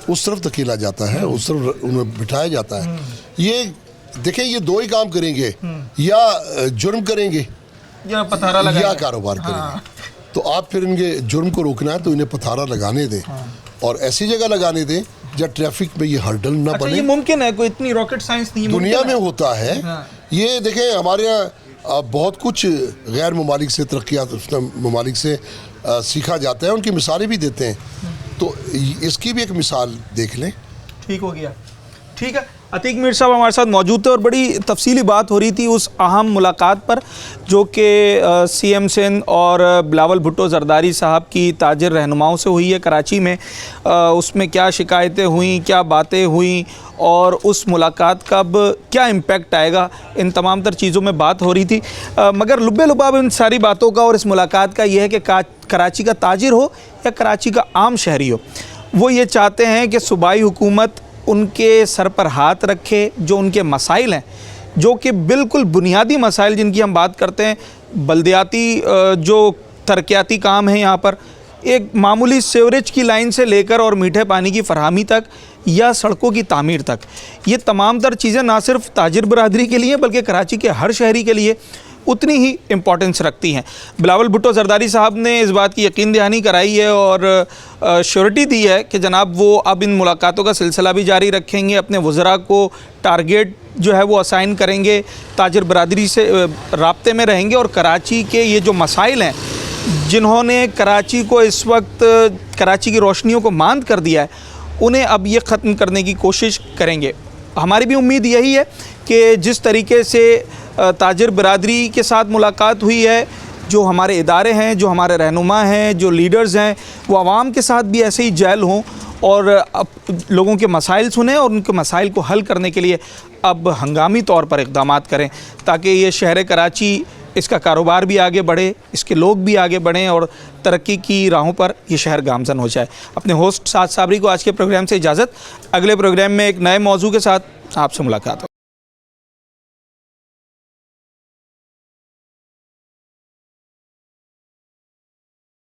उस तरफ धकेला जाता है, उस तरफ उन्हें बिठाया जाता है। ये देखें, ये दो ही काम करेंगे, या जुर्म करेंगे या कारोबार करेंगे। तो आप फिर इनके जुर्म को रोकना है तो इन्हें पथारा लगाने दें, और ऐसी जगह लगाने दें जहाँ ट्रैफिक में ये हर्डल ना बने। ये मुमकिन है? कोई इतनी रॉकेट साइंस नहीं दुनिया में होता है। ये देखें, हमारे यहाँ बहुत कुछ गैर ममालिक से, तरक्की याफ्ता ममालिक से सीखा जाता है, उनकी मिसालें भी देते हैं, तो इसकी भी एक मिसाल देख लें। ठीक हो गया, ठीक है। अतीक मीर साहब हमारे साथ मौजूद थे और बड़ी तफसीली बात हो रही थी उस अहम मुलाकात पर जो कि CM सिंध और बिलावल भुट्टो जरदारी साहब की ताजिर रहनुमाओं से हुई है कराची में। उसमें क्या शिकायतें हुई, क्या बातें हुई, और उस मुलाकात का अब क्या इम्पेक्ट आएगा, इन तमाम तर चीज़ों में बात हो रही थी। मगर लुब्बे लुबाब इन सारी बातों का और इस मुलाकात का ये है कि कराची का ताजिर हो या कराची का आम शहरी हो, वो ये चाहते हैं कि सूबाई हुकूमत उनके सर पर हाथ रखे, जो उनके मसाइल हैं, जो कि बिल्कुल बुनियादी मसाइल जिनकी हम बात करते हैं, बल्दियाती जो तरक्याती काम है यहाँ पर, एक मामूली सीवरेज की लाइन से लेकर और मीठे पानी की फरहमी तक या सड़कों की तामीर तक, ये तमाम तर चीज़ें ना सिर्फ ताजिर बरादरी के लिए बल्कि कराची के हर शहरी के लिए उतनी ही इम्पोर्टेंस रखती हैं। बिलावल भुट्टो जरदारी साहब ने इस बात की यकीन दहानी कराई है और श्योरिटी दी है कि जनाब वो अब इन मुलाकातों का सिलसिला भी जारी रखेंगे, अपने वज़रा को टारगेट जो है वो असाइन करेंगे, ताजिर बरादरी से राब्ते में रहेंगे, और कराची के ये जो मसाइल हैं जिन्होंने कराची को इस वक्त कराची की रोशनियों को मांद कर दिया है, उन्हें अब ये ख़त्म करने की कोशिश करेंगे। हमारी भी उम्मीद यही है कि जिस तरीके से ताजिर बरादरी के साथ मुलाकात हुई है, जो हमारे इदारे हैं, जो हमारे रहनुमा हैं, जो लीडर्स हैं, वो आवाम के साथ भी ऐसे ही जैल हों और लोगों के मसाइल सुनें और उनके मसाइल को हल करने के लिए अब हंगामी तौर पर इक़दामात करें, ताकि ये शहर कराची, इसका कारोबार भी आगे बढ़े, इसके लोग भी आगे बढ़ें और तरक्की की राहों पर ये शहर गामज़न हो जाए। अपने होस्ट साद साबरी को आज के प्रोग्राम से इजाज़त। अगले प्रोग्राम में एक नए मौजू के साथ आपसे मुलाकात हो।